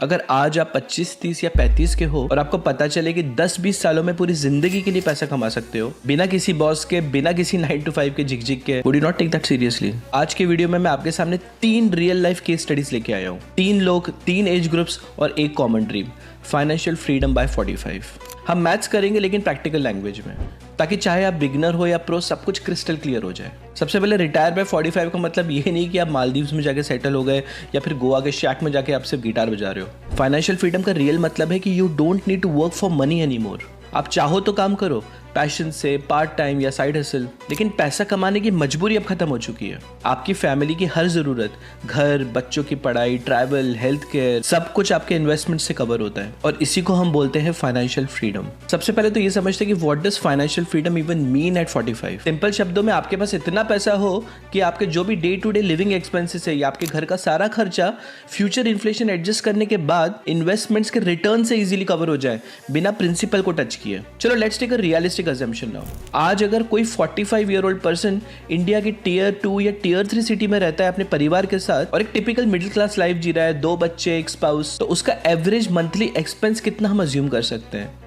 अगर आज आप 25, 30 या 35 के हो और आपको पता चले कि 10-20 सालों में पूरी जिंदगी के लिए पैसा कमा सकते हो बिना किसी बॉस के, बिना किसी 9 to 5 के झिक के, would you not take that seriously? आज के वीडियो में मैं आपके सामने 3 रियल लाइफ केस स्टडीज लेके आया हूँ। 3 लोग, 3 एज ग्रुप्स और एक common dream, financial freedom bye 45। हम मैथ्स करेंगे लेकिन प्रैक्टिकल लैंग्वेज में, ताकि चाहे आप बिगनर हो या प्रो, सब कुछ क्रिस्टल क्लियर हो जाए। सबसे पहले रिटायर बाय 45 का मतलब ये नहीं कि आप मालदीव्स में जाके सेटल हो गए या फिर गोवा के शैक में जाके आप सिर्फ गिटार बजा रहे हो। फाइनेंशियल फ्रीडम का रियल मतलब है कि you don't need to work for money any more. आप चाहो तो काम करो पैशन से, पार्ट टाइम या साइड हसल, लेकिन पैसा कमाने की मजबूरी अब खत्म हो चुकी है। आपकी फैमिली की हर जरूरत, घर, बच्चों की पढ़ाई, ट्रैवल, हेल्थ केयर, सब कुछ आपके इन्वेस्टमेंट से कवर होता है और इसी को हम बोलते हैं फाइनेंशियल फ्रीडम। सबसे पहले तो ये समझते हैं कि what does financial freedom even mean at 45। Simple शब्दों में आपके पास इतना पैसा हो कि आपके जो भी day to day living expenses है या आपके घर का सारा खर्चा फ्यूचर इन्फ्लेशन एडजस्ट करने के बाद इन्वेस्टमेंट्स के रिटर्न से इजीली कवर हो जाए बिना प्रिंसिपल को टच किए। चलो let's take a realistic assumption now। आज अगर कोई 45-year-old पर्सन इंडिया की टियर 2 या टियर 3 सिटी में रहता है अपने परिवार के साथ और एक टिपिकल मिडिल क्लास लाइफ जी रहा है, 2 बच्चे, एक स्पाउस, तो उसका एवरेज मंथली एक्सपेंस कितना हम अज्यूम कर सकते हैं?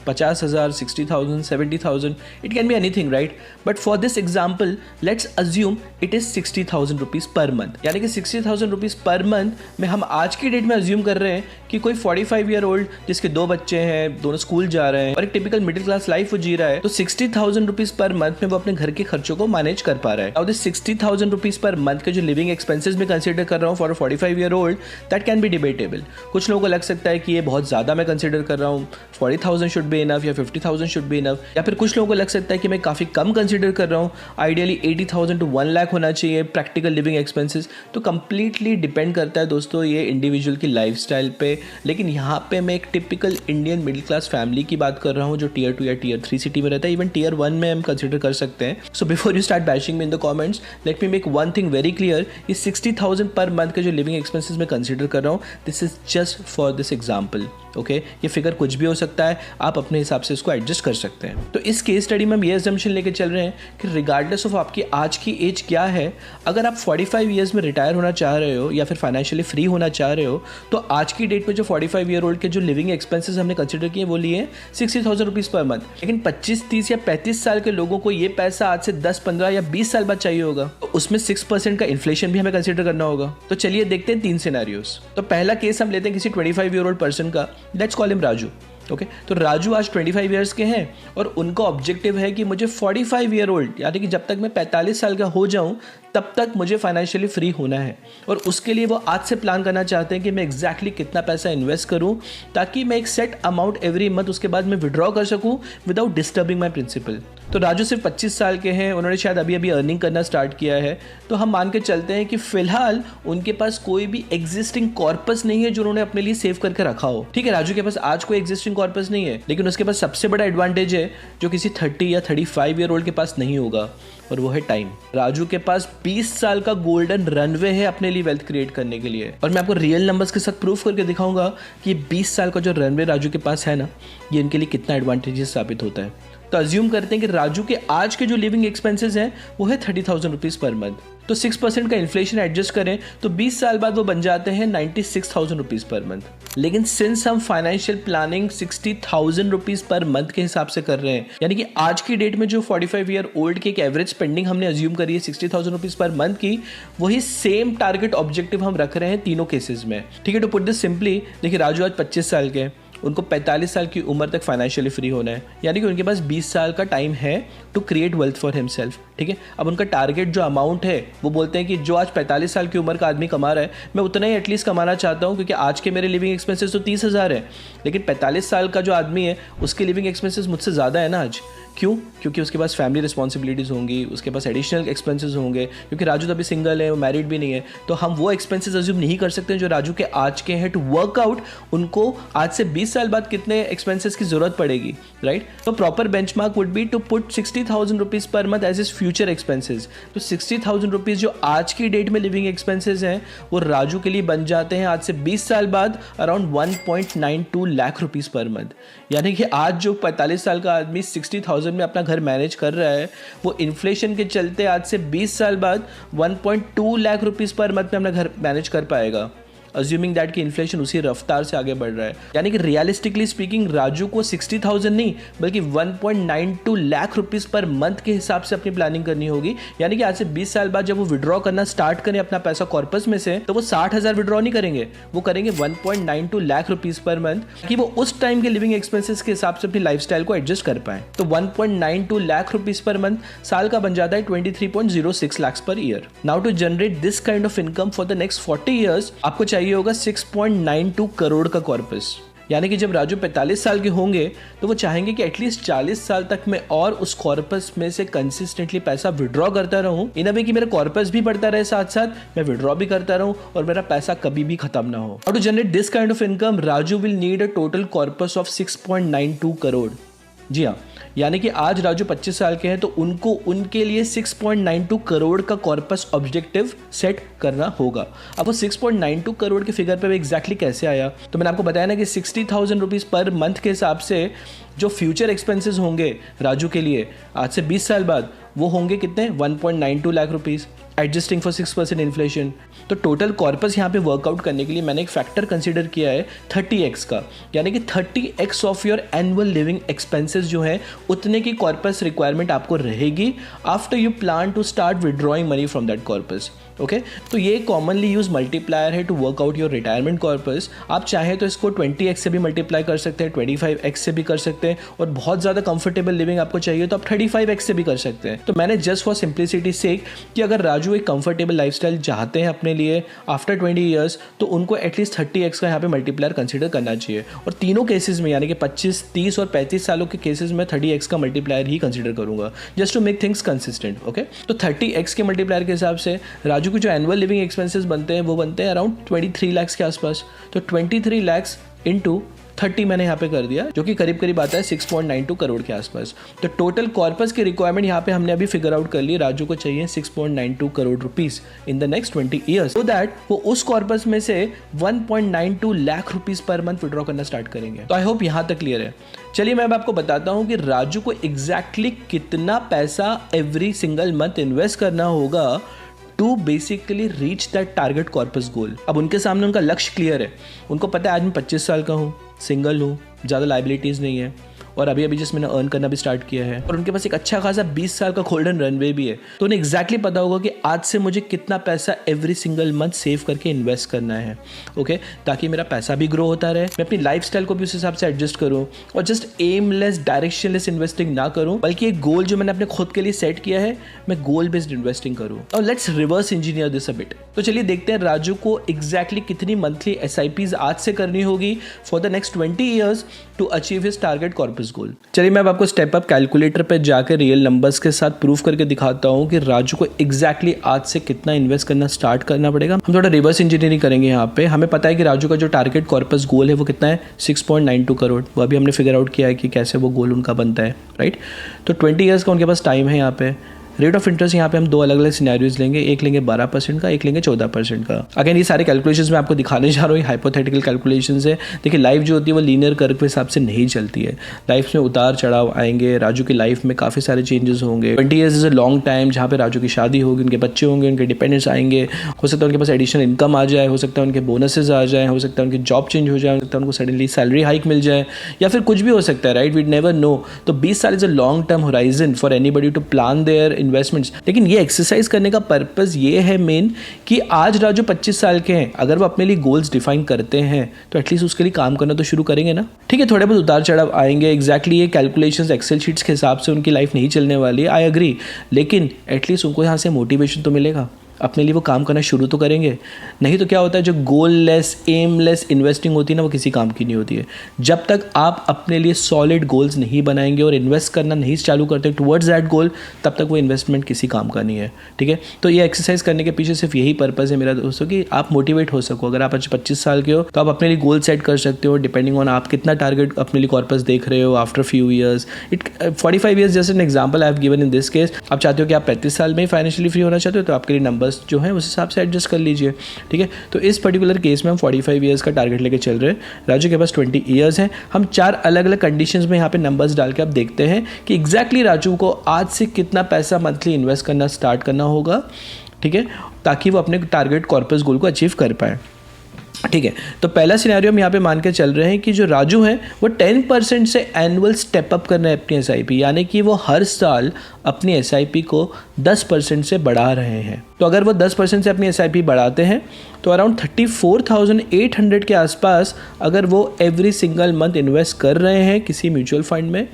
50,000, 60,000, 70,000, it can be anything, right? But for this example, let's assume it is 60,000 rupees per month। यानी कि 60,000 rupees per month में हम आज की डेट में अज्यूम कर रहे हैं कि कोई 45-year-old जिसके 2 बच्चे हैं, दोनों स्कूल जा रहे हैं और एक टिपिकल मिडिल क्लास लाइफ वो जी रहा है, तो 60,000 rupees per month में वो अपने घर के खर्चों को मैनेज कर पा रहा है। अब 60,000 rupees per month के जो लिविंग एक्सपेंसेस में कंसिडर कर रहा हूँ for 45-year-old, that can be debatable. कुछ लोगों को लग सकता है कि ये बहुत ज़्यादा मैं कंसिडर कर रहा हूँ, 40,000 शुड बी इनफ या 50,000 शुड बी इनफ, या फिर कुछ लोगों को लग सकता है कि मैं काफ़ी कम कंसिडर कर रहा हूँ, आइडियली 80,000 to 1 लाख होना चाहिए प्रैक्टिकल लिविंग एक्सपेंसेस। तो कंप्लीटली डिपेंड करता है दोस्तों ये इंडिविजुअल की लाइफस्टाइल पे। लेकिन यहाँ पे मैं एक typical Indian middle class family की बात कर रहा हूँ जो टियर 2 या टियर 3 सिटी में रहता है, इवन टियर 1 में हम कंसिडर कर सकते हैं। So before you start bashing me in the comments, let me make one thing very clear, ये 60,000 पर मंथ के जो लिविंग एक्सपेंसेस में कंसिडर कर रहा हूँ, this is just for this example, okay? ये फिगर कुछ भी हो सकता है, आप अपने हिसाब से इसको एडजस्ट कर सकते हैं। तो इस केस स्टडी में हम ये असम्पशन लेके चल रहे हैं कि रिगार्डलेस ऑफ आपकी आज की एज क्या है, अगर आप 45 ईयर्स में रिटायर होना चाह रहे हो या फिर फाइनेंशियली फ्री होना चाह रहे हो, तो आज की डेट में जो 45-year-old के जो लिविंग एक्सपेंसेस हमने कंसिडर किए वो लिए 60,000 रुपीज़ पर मंथ। लेकिन 25, 30 या 35 साल के लोगों को ये पैसा आज से 10, 15 या 20 साल बाद चाहिए होगा, तो उसमें 6% का इन्फ्लेशन भी हमें कंसिडर करना होगा। तो चलिए देखते हैं 3 सिनेरियोस। तो पहला केस हम लेते हैं किसी 25-year-old पर्सन का, let's call him Raju, okay? तो राजू आज 25 ईयर्स के हैं और उनका ऑब्जेक्टिव है कि मुझे 45-year-old यानी कि जब तक मैं 45 साल का हो जाऊं तब तक मुझे फाइनेंशियली फ्री होना है। और उसके लिए वो आज से प्लान करना चाहते हैं कि मैं एग्जैक्टली कितना पैसा इन्वेस्ट करूं ताकि मैं एक सेट अमाउंट एवरी मंथ उसके बाद मैं विड्रॉ कर सकूं विदाउट डिस्टर्बिंग माई प्रिंसिपल। तो राजू सिर्फ 25 साल के हैं, उन्होंने शायद अभी अभी अर्निंग करना स्टार्ट किया है। तो हम मान के चलते हैं कि फिलहाल उनके पास कोई भी एग्जिस्टिंग कॉर्पस नहीं है जो उन्होंने अपने लिए सेव करके रखा हो। ठीक है, राजू के पास आज कोई एग्जिस्टिंग कॉर्पस नहीं है, लेकिन उसके पास सबसे बड़ा एडवांटेज है जो किसी 30 या 35-year-old के पास नहीं होगा, और वो है टाइम। राजू के पास 20 साल का गोल्डन रनवे है अपने लिए वेल्थ क्रिएट करने के लिए, और मैं आपको रियल नंबर्स के साथ प्रूफ करके दिखाऊंगा कि 20 साल का जो रनवे राजू के पास है ना, ये इनके लिए कितना एडवांटेजेस साबित होता है। तो अज्यूम करते हैं कि राजू के आज के जो लिविंग एक्सपेंसेस हैं वो है 30,000 रुपीज़ पर मंथ। तो 6% का इन्फ्लेशन एडजस्ट करें तो 20 साल बाद वो बन जाते हैं 96,000 रुपीज़ पर मंथ। लेकिन सिंस हम financial planning 60,000 rupees per month के हिसाब से कर रहे हैं, यानी कि आज की डेट में जो 45-year-old की एक एवरेज स्पेंडिंग हमने अज्यूम करी है 60,000 रुपीज़ पर मंथ की, वही सेम टारगेट ऑब्जेक्टिव हम रख रहे हैं तीनों केसेस में। ठीक है, तो पुट दिस सिंपली, देखिए राजू आज 25 साल के हैं, उनको 45 साल की उम्र तक फाइनेंशियली फ्री होना है, यानी कि उनके पास 20 साल का टाइम है to create wealth for himself. ठीक है, अब उनका टारगेट जो अमाउंट है वो बोलते हैं कि जो आज 45 साल की उम्र का आदमी कमा रहा है, मैं उतना ही एटलीस्ट कमाना चाहता हूँ, क्योंकि आज के मेरे लिविंग एक्सपेंसेस तो 30,000 है, लेकिन 45 साल का जो आदमी है उसके लिविंग एक्सपेंसेस मुझसे ज़्यादा है ना आज। क्यों? क्योंकि उसके पास फैमिली रिस्पॉन्सिबिलिटीज़ होंगी, उसके पास एडिशनल एक्सपेंसेस होंगे, क्योंकि राजू तो अभी सिंगल है, वो मैरिड भी नहीं है। तो हम वो एक्सपेंसेस अज्यूम नहीं कर सकते जो राजू के आज के हैं टू वर्क आउट उनको आज से 20 साल बाद कितने एक्सपेंसेस की जरूरत पड़ेगी, राइट? तो proper benchmark would be to put 60,000 rupees per month as is future expenses. तो 60,000 रुपीज़ जो आज की डेट में लिविंग एक्सपेंसेस हैं वो राजू के लिए बन जाते हैं आज से 20 साल बाद around 1.92 lakh rupees per month. यानी कि आज जो 45 साल का आदमी 60,000 में अपना घर मैनेज कर रहा है, वो इन्फ्लेशन के चलते आज से 20 साल बाद 1.2 लाख रुपीज़ पर मंथ में अपना घर मैनेज कर पाएगा। अज्यूमिंग दैट कि इन्फ्लेशन उसी रफ्तार से आगे बढ़ रहा है। यानी कि रियलिस्टिकली स्पीकिंग राजू को 60,000 नहीं बल्कि 1.92 लाख रुपीस पर मंथ के हिसाब से अपनी प्लानिंग करनी होगी। यानी कि आज से 20 साल बाद जब वो विड्रॉ करना स्टार्ट करें अपना पैसा कॉर्पस में से, तो वो 60,000 विड्रॉ नहीं करेंगे, वो करेंगे 1.92 लाख रुपीस पर मंथ कि वो उस टाइम के लिविंग एक्सपेंसेस के हिसाब से अपनी लाइफस्टाइल को एडजस्ट कर पाए। तो 1.92 लाख रुपीस पर मंथ साल का बन जाता है 23.06 lakh per year. Now to generate this kind of income for the next 40 years आपको चाहिए होगा 6.92 करोड़ का कॉर्पस। यानी कि जब राजू 45 साल के होंगे तो वो चाहेंगे कि एटलीस्ट 40 साल तक मैं और उस कॉर्पस में से कंसिस्टेंटली पैसा विड्रॉ करता रहूं, इन अ वे कि मेरा कॉर्पस भी बढ़ता रहे, साथ साथ मैं विड्रॉ भी करता रहूं और मेरा पैसा कभी भी खत्म ना हो। How to generate this kind of income? Raju will need a total corpus of 6.92 crore. जी हाँ, यानी कि आज राजू 25 साल के हैं तो उनको उनके लिए 6.92 करोड़ का कॉर्पस ऑब्जेक्टिव सेट करना होगा। अब वो 6.92 करोड़ के फिगर पे एग्जैक्टली कैसे आया? तो मैंने आपको बताया ना कि 60,000 रुपीज़ पर मंथ के हिसाब से जो फ्यूचर एक्सपेंसेस होंगे राजू के लिए आज से 20 साल बाद, वो होंगे कितने? 1.92 lakh rupees adjusting for 6% inflation. तो टोटल कॉर्पस यहाँ पे वर्कआउट करने के लिए मैंने एक फैक्टर कंसीडर किया है 30x का, यानी कि 30x of your annual living expenses जो है उतने की कॉर्पस रिक्वायरमेंट आपको रहेगी after you plan to start withdrawing money from that corpus. Okay, तो ये कॉमनली यूज मल्टीप्लायर है to work out your retirement corpus. आप चाहें तो इसको 20x से भी मल्टीप्लाई कर सकते हैं, 25x से भी कर सकते हैं, और बहुत ज़्यादा कंफर्टेबल लिविंग आपको चाहिए तो आप 35x से भी कर सकते हैं। तो मैंने जस्ट फॉर सिंप्लिसिटी सेक कि अगर राजू एक कंफर्टेबल लाइफस्टाइल चाहते हैं अपने लिए आफ्टर 20 ईयर्स तो उनको एटलीस्ट 30x का यहाँ पे मल्टीप्लायर कंसिडर करना चाहिए। और तीनों केसेस में यानी कि 25, 30 और 35 सालों के केसेस में 30x का मल्टीप्लायर ही कंसिडर करूंगा just to make things consistent. Okay, तो 30x के मल्टीप्लायर के हिसाब से राजू के जो एनुअल लिविंग एक्सपेंसेस बनते हैं वो बनते हैं अराउंड 23 लाख के आसपास। तो 23 लाख इंटू 30 मैंने यहाँ पे कर दिया, जो कि करीब करीब आता है 6.92 करोड़ के आसपास। तो टोटल कॉर्पस की रिक्वायरमेंट यहाँ पे हमने अभी फिगर आउट कर ली। राजू को चाहिए 6.92 crore rupees in the next 20 years, so that वो उस कॉर्पस में से 1.92 lakh rupees per month withdraw करना स्टार्ट करेंगे। तो आई होप यहाँ तक क्लियर है। चलिए मैं अब आपको बताता हूँ कि राजू को एग्जैक्टली कितना पैसा एवरी सिंगल मंथ इन्वेस्ट करना होगा to basically reach that target corpus goal. अब उनके सामने उनका लक्ष्य क्लियर है, उनको पता है आज मैं 25 साल का हूँ, सिंगल हूँ, ज़्यादा लाइबिलिटीज़ नहीं है और अभी जस्ट मैंने अर्न करना भी स्टार्ट किया है और उनके पास एक अच्छा खासा 20 साल का गोल्डन रनवे भी है। तो उन्हें एग्जैक्टली पता होगा कि आज से मुझे कितना पैसा एवरी सिंगल मंथ सेव करके इन्वेस्ट करना है। ओके, ताकि मेरा पैसा भी ग्रो होता रहे, मैं अपनी लाइफस्टाइल को भी उस हिसाब से एडजस्ट करूँ और जस्ट एमलेस डायरेक्शनलेस इन्वेस्टिंग ना करूँ, बल्कि एक गोल जो मैंने अपने खुद के लिए सेट किया है मैं गोल बेस्ड इन्वेस्टिंग करूँ। और let's reverse engineer this a bit. तो चलिए देखते हैं राजू को एग्जैक्टली कितनी मंथली SIPs आज से करनी होगी for the next 20 years to achieve his target corpus goal. चलिए मैं अब आपको स्टेप अप कैलकुलेटर पे जाकर रियल नंबर्स के साथ प्रूफ करके दिखाता हूँ कि राजू को एग्जैक्टली आज से कितना इन्वेस्ट करना स्टार्ट करना पड़ेगा। हम थोड़ा रिवर्स इंजीनियरिंग करेंगे यहाँ पे। हमें पता है कि राजू का जो टारगेट कॉर्पस गोल है वो कितना है 6.92 करोड़। वो अभी हमने फिगर आउट किया है कि कैसे वो गोल उनका बनता है, राइट। तो 20 ईयर्स का उनके पास टाइम है। यहाँ पे रेट ऑफ इंटरेस्ट यहाँ पे हम दो अलग अलग सिनेरियोज लेंगे, एक लेंगे 12% का, एक लेंगे 14% का। अगेन ये सारे कैलकुलेशंस मैं आपको दिखाने जा रहा हूँ, हाइपोथेटिकल कैलकुलेशंस है। देखिए लाइफ जो होती है वो लीनियर कर्व के हिसाब से नहीं चलती है, लाइफ में उतार चढ़ाव आएंगे। राजू की लाइफ में काफ़ी सारे चेंजेस होंगे। 20 years is a long time जहाँ पे राजू की शादी होगी, उनके बच्चे होंगे, उनके डिपेंडेंट्स आएंगे, हो सकता है उनके पास एडिशनल इनकम आ जाए, हो सकता है उनके बोनसेस आ जाए, हो सकता है उनकी जॉब चेंज हो जाए, हो सकता है उनको सडनली सैलरी हाइक मिल जाए, या फिर कुछ भी हो सकता है, राइट। We never know. तो 20 साल is a long term horizon for anybody to plan their investments. लेकिन ये एक्सरसाइज करने का पर्पस ये है मेन कि आज राजू 25 साल के हैं, अगर वो अपने लिए गोल्स डिफाइन करते हैं तो एटलीस्ट उसके लिए काम करना तो शुरू करेंगे ना। ठीक है, थोड़े बहुत उतार चढ़ाव आएंगे, एग्जैक्टली ये कैलकुलेशंस एक्सेल शीट्स के हिसाब से उनकी लाइफ नहीं चलने वाली है, आई एग्री। लेकिन एटलीस्ट उनको यहाँ से मोटिवेशन तो मिलेगा, अपने लिए वो काम करना शुरू तो करेंगे। नहीं तो क्या होता है, जो गोल लेस एमलेस इन्वेस्टिंग होती है ना वो किसी काम की नहीं होती है। जब तक आप अपने लिए सॉलिड गोल्स नहीं बनाएंगे और इन्वेस्ट करना नहीं चालू करते टुवर्ड्स दैट गोल, तब तक वो इन्वेस्टमेंट किसी काम का नहीं है। ठीक है, तो ये एक्सरसाइज करने के पीछे सिर्फ यही पर्पज़ है मेरा दोस्तों कि आप मोटिवेट हो सको। अगर आप आज 25 साल के हो तो आप अपने लिए गोल सेट कर सकते हो डिपेंडिंग ऑन आप कितना टारगेट अपने लिए कॉर्पस देख रहे हो आफ्टर फ्यू ईयर्स। 45 ईयर्स जैसे an example I have given in this case. आप चाहते हो कि आप 35 साल में ही फाइनेंशियली फ्री होना चाहते हो तो आपके लिए नंबर्स जो है उस हिसाब से एडजस्ट कर लीजिए। ठीक है, तो इस पर्टिकुलर केस में हम 45 ईयर्स का टारगेट लेके चल रहे हैं। राजू के पास 20 ईयर्स हैं। हम 4 अलग अलग कंडीशंस में यहाँ पे नंबर्स डाल के आप देखते हैं कि एग्जैक्टली राजू को आज से कितना पैसा मंथली इन्वेस्ट करना स्टार्ट करना होगा, ठीक है, ताकि वो अपने टारगेट कॉर्पस गोल को अचीव कर पाए। ठीक है, तो पहला सिनेरियो हम यहाँ पे मान के चल रहे हैं कि जो राजू हैं वो 10% से एनुअल स्टेप अप कर रहे हैं अपनी एसआईपी, यानी कि वो हर साल अपनी एसआईपी को 10% से बढ़ा रहे हैं। तो अगर वो 10% से अपनी एसआईपी बढ़ाते हैं तो अराउंड 34,800 के आसपास अगर वो एवरी सिंगल मंथ इन्वेस्ट कर रहे हैं किसी म्यूचुअल फंड में,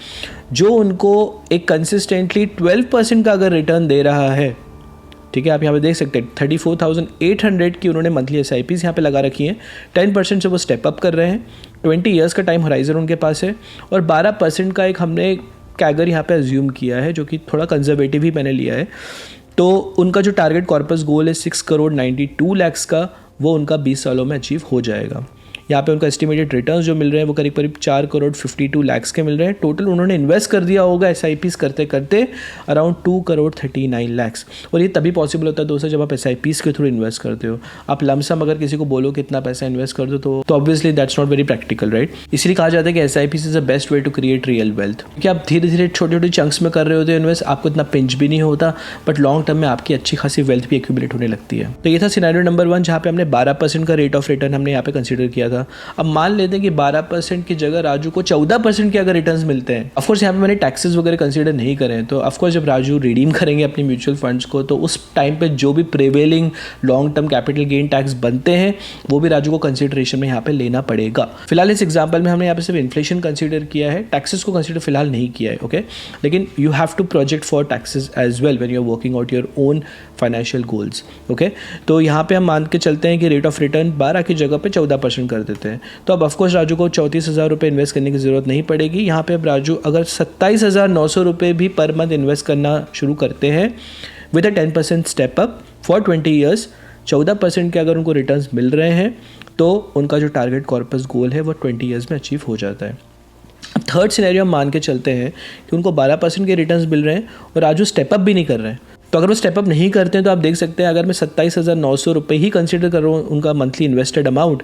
जो उनको एक कंसिस्टेंटली 12% का अगर रिटर्न दे रहा है, ठीक है, आप यहाँ पे देख सकते हैं 34,800 की उन्होंने मंथली एसआईपीज़ यहाँ पे लगा रखी हैं। 10% से वो स्टेप अप कर रहे हैं, 20 ईयर्स का टाइम होराइजन उनके पास है, और 12% का एक हमने कैगर यहाँ पे अज्यूम किया है, जो कि थोड़ा कंजर्वेटिव ही मैंने लिया है। तो उनका जो टारगेट कॉर्पस गोल है 6,92,00,000 का, वो उनका 20 सालों में अचीव हो जाएगा। यहाँ पे उनका एस्टिमेटेड रिटर्न्स जो मिल रहे हैं वो करीब करीब 4,52,00,000 के मिल रहे हैं। टोटल उन्होंने इन्वेस्ट कर दिया होगा एसआईपीज़ करते करते अराउंड 2,39,00,000। और ये तभी पॉसिबल होता है दोस्तों जब आप एसआईपीज़ के थ्रू इन्वेस्ट करते हो। आप लमसम अगर किसी को बोलो कितना पैसा इन्वेस्ट कर दो तो obviously that's not very practical, right. इसलिए कहा जाता है कि SIPs is the best way to create real wealth, क्योंकि आप धीरे धीरे छोटे छोटे चंक्स में कर रहे होते हो इन्वेस्ट, आपको इतना पिंच भी नहीं होता, बट लॉन्ग टर्म में आपकी अच्छी खासी वेल्थ भी एक्यूमुलेट होने लगती है। तो ये था सिनेरियो नंबर 1 जहाँ पे हमने 12% का रेट ऑफ रिटर्न हमने यहाँ पे कंसिडर किया था। अब मान लेते हैं कि 12% की जगह राजू को 14% के अगर रिटर्न्स मिलते हैं। ऑफकोर्स यहाँ पे मैंने टैक्सेस वगैरह कंसीडर नहीं करें, तो ऑफकोर्स जब राजू रिडीम करेंगे अपने म्यूचुअल फंड्स को तो उस टाइम पे जो भी prevailing long term capital gain tax बनते हैं वो भी राजू को कंसिडरेशन में यहाँ पे लेना पड़ेगा। फिलहाल इस एग्जाम्पल में हमने यहाँ पे सिर्फ इन्फ्लेशन कंसिडर किया है, टैक्सेस को कंसिडर फिलहाल नहीं किया है, ओके। लेकिन you have to project for taxes as well when you are working out your own financial goals, okay. तो यहाँ पे हम मान के चलते हैं कि रेट ऑफ रिटर्न 12 की जगह पे 14% कर देते हैं। तो अब ऑफकोर्स राजू को 34,000 रुपये इन्वेस्ट करने की ज़रूरत नहीं पड़ेगी। यहाँ पे अब राजू अगर 27,900 रुपये भी पर मंथ इन्वेस्ट करना शुरू करते हैं with a 10% step up for 20 years, 14% के अगर उनको रिटर्न्स मिल रहे हैं तो उनका जो टारगेट कॉर्पस गोल है वो 20 ईयर्स में अचीव हो जाता है। थर्ड सिनेरियो हम मान के चलते हैं कि उनको 12% के रिटर्न्स मिल रहे हैं और राजू स्टेप अप भी नहीं कर रहे हैं। तो अगर वो स्टेप अप नहीं करते हैं तो आप देख सकते हैं अगर मैं 27,900 रुपये ही कंसिडर कर रहा हूँ उनका मंथली इन्वेस्टेड अमाउंट,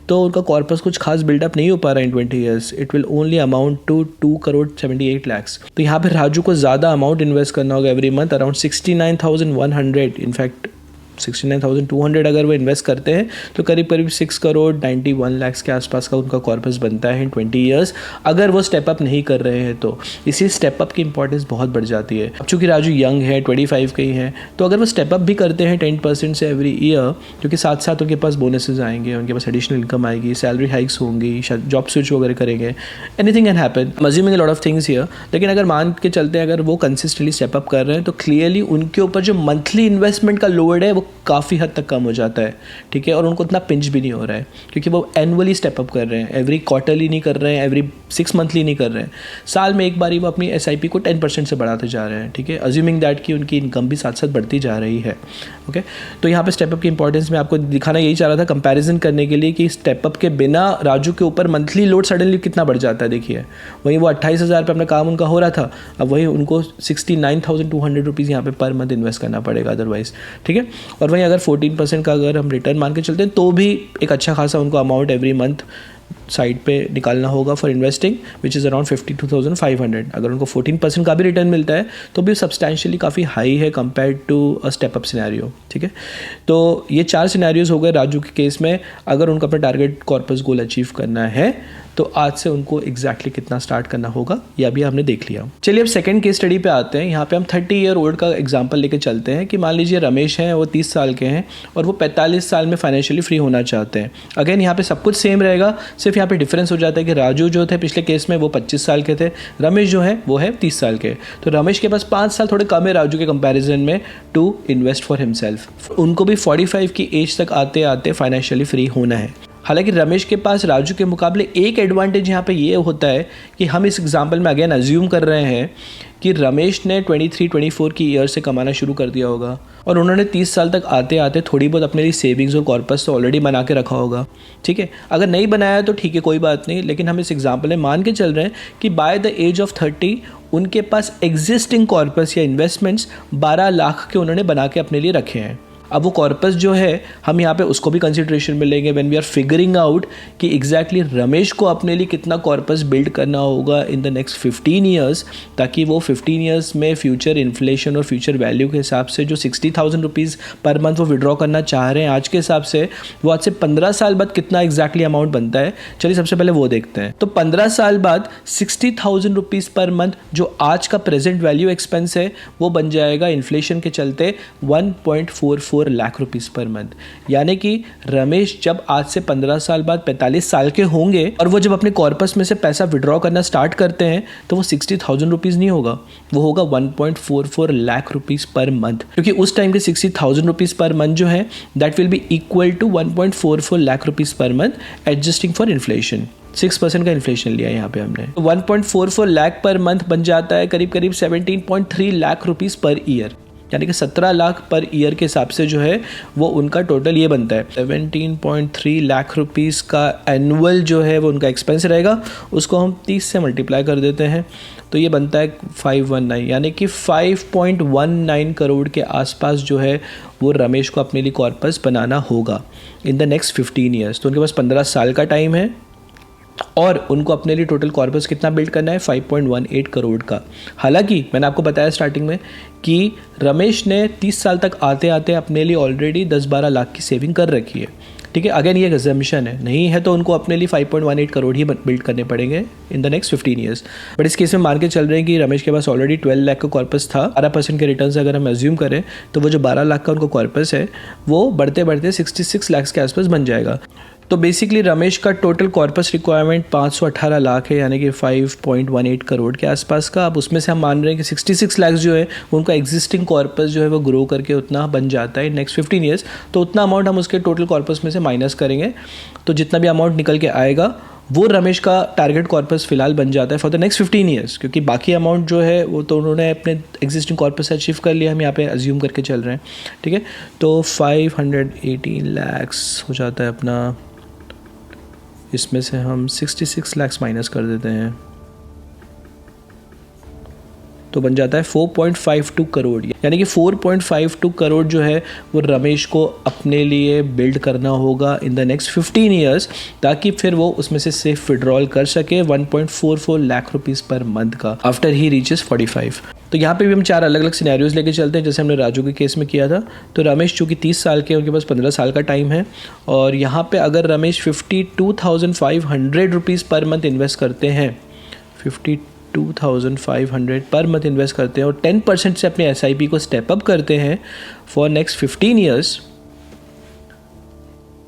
तो उनका कॉर्पस कुछ खास बिल्डअप नहीं हो पा रहा है in 20 years. It will only amount to 2,78,00,000। तो यहाँ पर राजू को ज़्यादा अमाउंट इन्वेस्ट करना होगा एवरी मंथ, अराउंड 69,100, इनफैक्ट 69,200 अगर वो इन्वेस्ट करते हैं तो करीब करीब 6,91,00,000 के आसपास का उनका कॉर्पस बनता है इन 20 ईयर्स, अगर वो स्टेप अप नहीं कर रहे हैं तो। इसी स्टेप अप की इंपॉर्टेंस बहुत बढ़ जाती है। अब चूँकि राजू यंग है, 25 के ही हैं, तो अगर वो स्टेप अप भी करते हैं 10% से एवरी ईयर, क्योंकि साथ साथ उनके पास बोनसेस आएंगे, उनके पास एडिशनल इनकम आएगी, सैलरी हाइक्स होंगी, जॉब स्विच वगैरह करेंगे, anything can happen, assuming a lot of things here. लेकिन अगर मान के चलते हैं अगर वो कंसिस्टेंटली स्टेप अप कर रहे हैं तो क्लियरली उनके ऊपर जो मंथली इन्वेस्टमेंट का लोड है वो काफ़ी हद तक कम हो जाता है, ठीक है। और उनको उतना पिंच भी नहीं हो रहा है क्योंकि वो एनुअली स्टेप अप कर रहे हैं, एवरी क्वार्टरली नहीं कर रहे हैं, एवरी 6 मंथली नहीं कर रहे हैं, साल में एक बारी वो अपनी एसआईपी को 10% से बढ़ाते जा रहे हैं, ठीक है, अज्यूमिंग दैट कि उनकी इनकम भी साथ साथ बढ़ती जा रही है, ओके। तो यहाँ पे स्टेप अप की इंपॉर्टेंस मैं आपको दिखाना यही चाह रहा था कंपैरिजन करने के लिए कि स्टेप अप के बिना राजू के ऊपर मंथली लोड सडनली कितना बढ़ जाता है। देखिए वहीं वो 28,000 पे अपना काम उनका हो रहा था, अब वहीं उनको 69,200 रुपीज़ यहाँ पे पर मंथ इन्वेस्ट करना पड़ेगा अदरवाइज, ठीक है। और वहीं अगर 14% का अगर हम रिटर्न मान के चलते हैं तो भी एक अच्छा खासा उनको अमाउंट एवरी मंथ साइड पे निकालना होगा for investing, which is around 52,500। अगर उनको 14% का भी रिटर्न मिलता है तो भी सब्सटैंशियली काफ़ी हाई है compared to a step up scenario, ठीक है। तो ये 4 सिनेरियोज हो गए राजू के केस में। अगर उनको अपना टारगेट कॉर्पस गोल अचीव करना है तो आज से उनको एग्जैक्टली कितना स्टार्ट करना होगा ये अभी हमने देख लिया। चलिए अब सेकंड केस स्टडी पे आते हैं। यहाँ पे हम 30 ईयर ओल्ड का एग्जांपल लेके चलते हैं कि मान लीजिए रमेश हैं, वो 30 साल के हैं और वो 45 साल में फाइनेंशियली फ्री होना चाहते हैं। अगेन यहाँ पे सब कुछ सेम रहेगा, सिर्फ यहाँ पे डिफरेंस हो जाता है कि राजू जो थे पिछले केस में वो 25 साल के थे, रमेश जो है वो है 30 साल के। तो रमेश के पास 5 साल थोड़े कम है राजू के कंपेरिजन में टू इन्वेस्ट फॉर हिमसेल्फ। उनको भी 45 की एज तक आते आते फाइनेंशियली फ्री होना है। हालांकि रमेश के पास राजू के मुकाबले एक एडवांटेज यहाँ पे ये होता है कि हम इस एग्जांपल में अगेन अज्यूम कर रहे हैं कि रमेश ने 23-24 की ईयर से कमाना शुरू कर दिया होगा और उन्होंने 30 साल तक आते आते थोड़ी बहुत अपने लिए सेविंग्स और कॉर्पस तो ऑलरेडी बना के रखा होगा, ठीक है। अगर नहीं बनाया तो ठीक है, कोई बात नहीं, लेकिन हम इस एग्जांपल में मान के चल रहे हैं कि बाय द एज ऑफ 30 उनके पास एग्जिस्टिंग कॉर्पस या इन्वेस्टमेंट्स 12 लाख के उन्होंने बना के अपने लिए रखे हैं। अब वो कॉर्पस जो है हम यहाँ पे उसको भी कंसिडरेशन में लेंगे when we are figuring out कि एग्जैक्टली रमेश को अपने लिए कितना कॉर्पस बिल्ड करना होगा इन द नेक्स्ट 15 ईयर्स, ताकि वो 15 ईयर्स में फ्यूचर इन्फ्लेशन और फ्यूचर वैल्यू के हिसाब से जो 60,000 रुपीज़ पर मंथ वो विड्रॉ करना चाह रहे हैं आज के हिसाब से, वो आज से 15 साल बाद कितना एग्जैक्टली अमाउंट बनता है। चलिए सबसे पहले वो देखते हैं। तो 15 साल बाद 60,000 रुपीज़ पर मंथ जो आज का प्रेजेंट वैल्यू एक्सपेंस है वो बन जाएगा इन्फ्लेशन के चलते 1.44 लाख रुपीज़ पर मंथ। यानी कि रमेश जब आज से 15 साल बाद 45 साल के होंगे और वो जब अपने कॉर्पस में से पैसा विड्रॉ करना स्टार्ट करते हैं तो वो 60,000 रुपीज़ नहीं होगा, वो होगा 1.44 लाख रुपीज़ पर मंथ, क्योंकि उस टाइम के 60,000 रुपीज़ पर मंथ जो है that will be equal to 1.44 lakh rupees per month adjusting for inflation. 6% का इन्फ्लेशन लिया यहाँ पे हमने। 1.44 लाख पर मंथ बन जाता है करीब करीब 17.3 लाख रुपीज़ पर ईयर, यानी कि 17 लाख पर ईयर के हिसाब से जो है वो उनका टोटल ये बनता है। 17.3 लाख रुपीज़ का एनुअल जो है वो उनका एक्सपेंस रहेगा, उसको हम 30 से मल्टीप्लाई कर देते हैं तो ये बनता है 519, यानी कि 5.19 करोड़ के आसपास जो है वो रमेश को अपने लिए कॉर्पस बनाना होगा इन द नेक्स्ट 15 ईयर्स। तो उनके पास 15 साल का टाइम है और उनको अपने लिए टोटल कॉर्पस कितना बिल्ड करना है, 5.18 करोड़ का। हालांकि मैंने आपको बताया स्टार्टिंग में कि रमेश ने 30 साल तक आते आते अपने लिए ऑलरेडी 10-12 लाख की सेविंग कर रखी है। ठीक है, अगेन ये अजम्पशन है, नहीं है तो उनको अपने लिए 5.18 करोड़ ही बिल्ड करने पड़ेंगे in the next 15 years. But इस केस में मान के चल रहे हैं कि रमेश के पास ऑलरेडी 12 लाख का कॉर्पस था। 12% के रिटर्न से अगर हम एज्यूम करें तो वो जो 12 लाख का उनको कॉर्पस है वो बढ़ते बढ़ते 66 लाख के आसपास बन जाएगा। तो बेसिकली रमेश का टोटल कॉर्पस रिक्वायरमेंट 518 लाख है, यानी कि 5.18 करोड़ के आसपास का। अब उसमें से हम मान रहे हैं कि 66 लाख जो है उनका एग्जिस्टिंग कॉर्पस जो है वो ग्रो करके उतना बन जाता है नेक्स्ट 15 ईयर्स। तो उतना अमाउंट हम उसके टोटल कॉर्पस में से माइनस करेंगे तो जितना भी अमाउंट निकल के आएगा वो रमेश का टारगेट कॉर्पस फिलहाल बन जाता है फॉर द नेक्स्ट 15 ईयर्स, क्योंकि बाकी अमाउंट जो है वो तो उन्होंने अपने एग्जिस्टिंग कॉर्पस से अचीव कर लिया, हम यहाँ पे अज्यूम करके चल रहे हैं। ठीक है, तो 518 लैक्स हो जाता है अपना, इसमें से हम 66 लाख माइनस कर देते हैं तो बन जाता है 4.52 करोड़, यानी कि 4.52 करोड़ जो है वो रमेश को अपने लिए बिल्ड करना होगा इन द नेक्स्ट 15 ईयर्स, ताकि फिर वो उसमें से सेफ विड्रॉल कर सके 1.44 लाख रुपीज़ पर मंथ का आफ्टर ही रीचेस 45। तो यहाँ पे भी हम 4 अलग अलग सिनेरियोज लेके चलते हैं, जैसे हमने राजू के केस में किया था। तो रमेश चूँकि 30 साल के, उनके पास 15 साल का टाइम है, और यहाँ पे अगर Ramesh 52,500 rupees per month invest करते हैं, 52,500 पर मंथ इन्वेस्ट करते हैं और 10% से अपने SIP को स्टेप अप करते हैं फॉर नेक्स्ट 15 ईयर्स,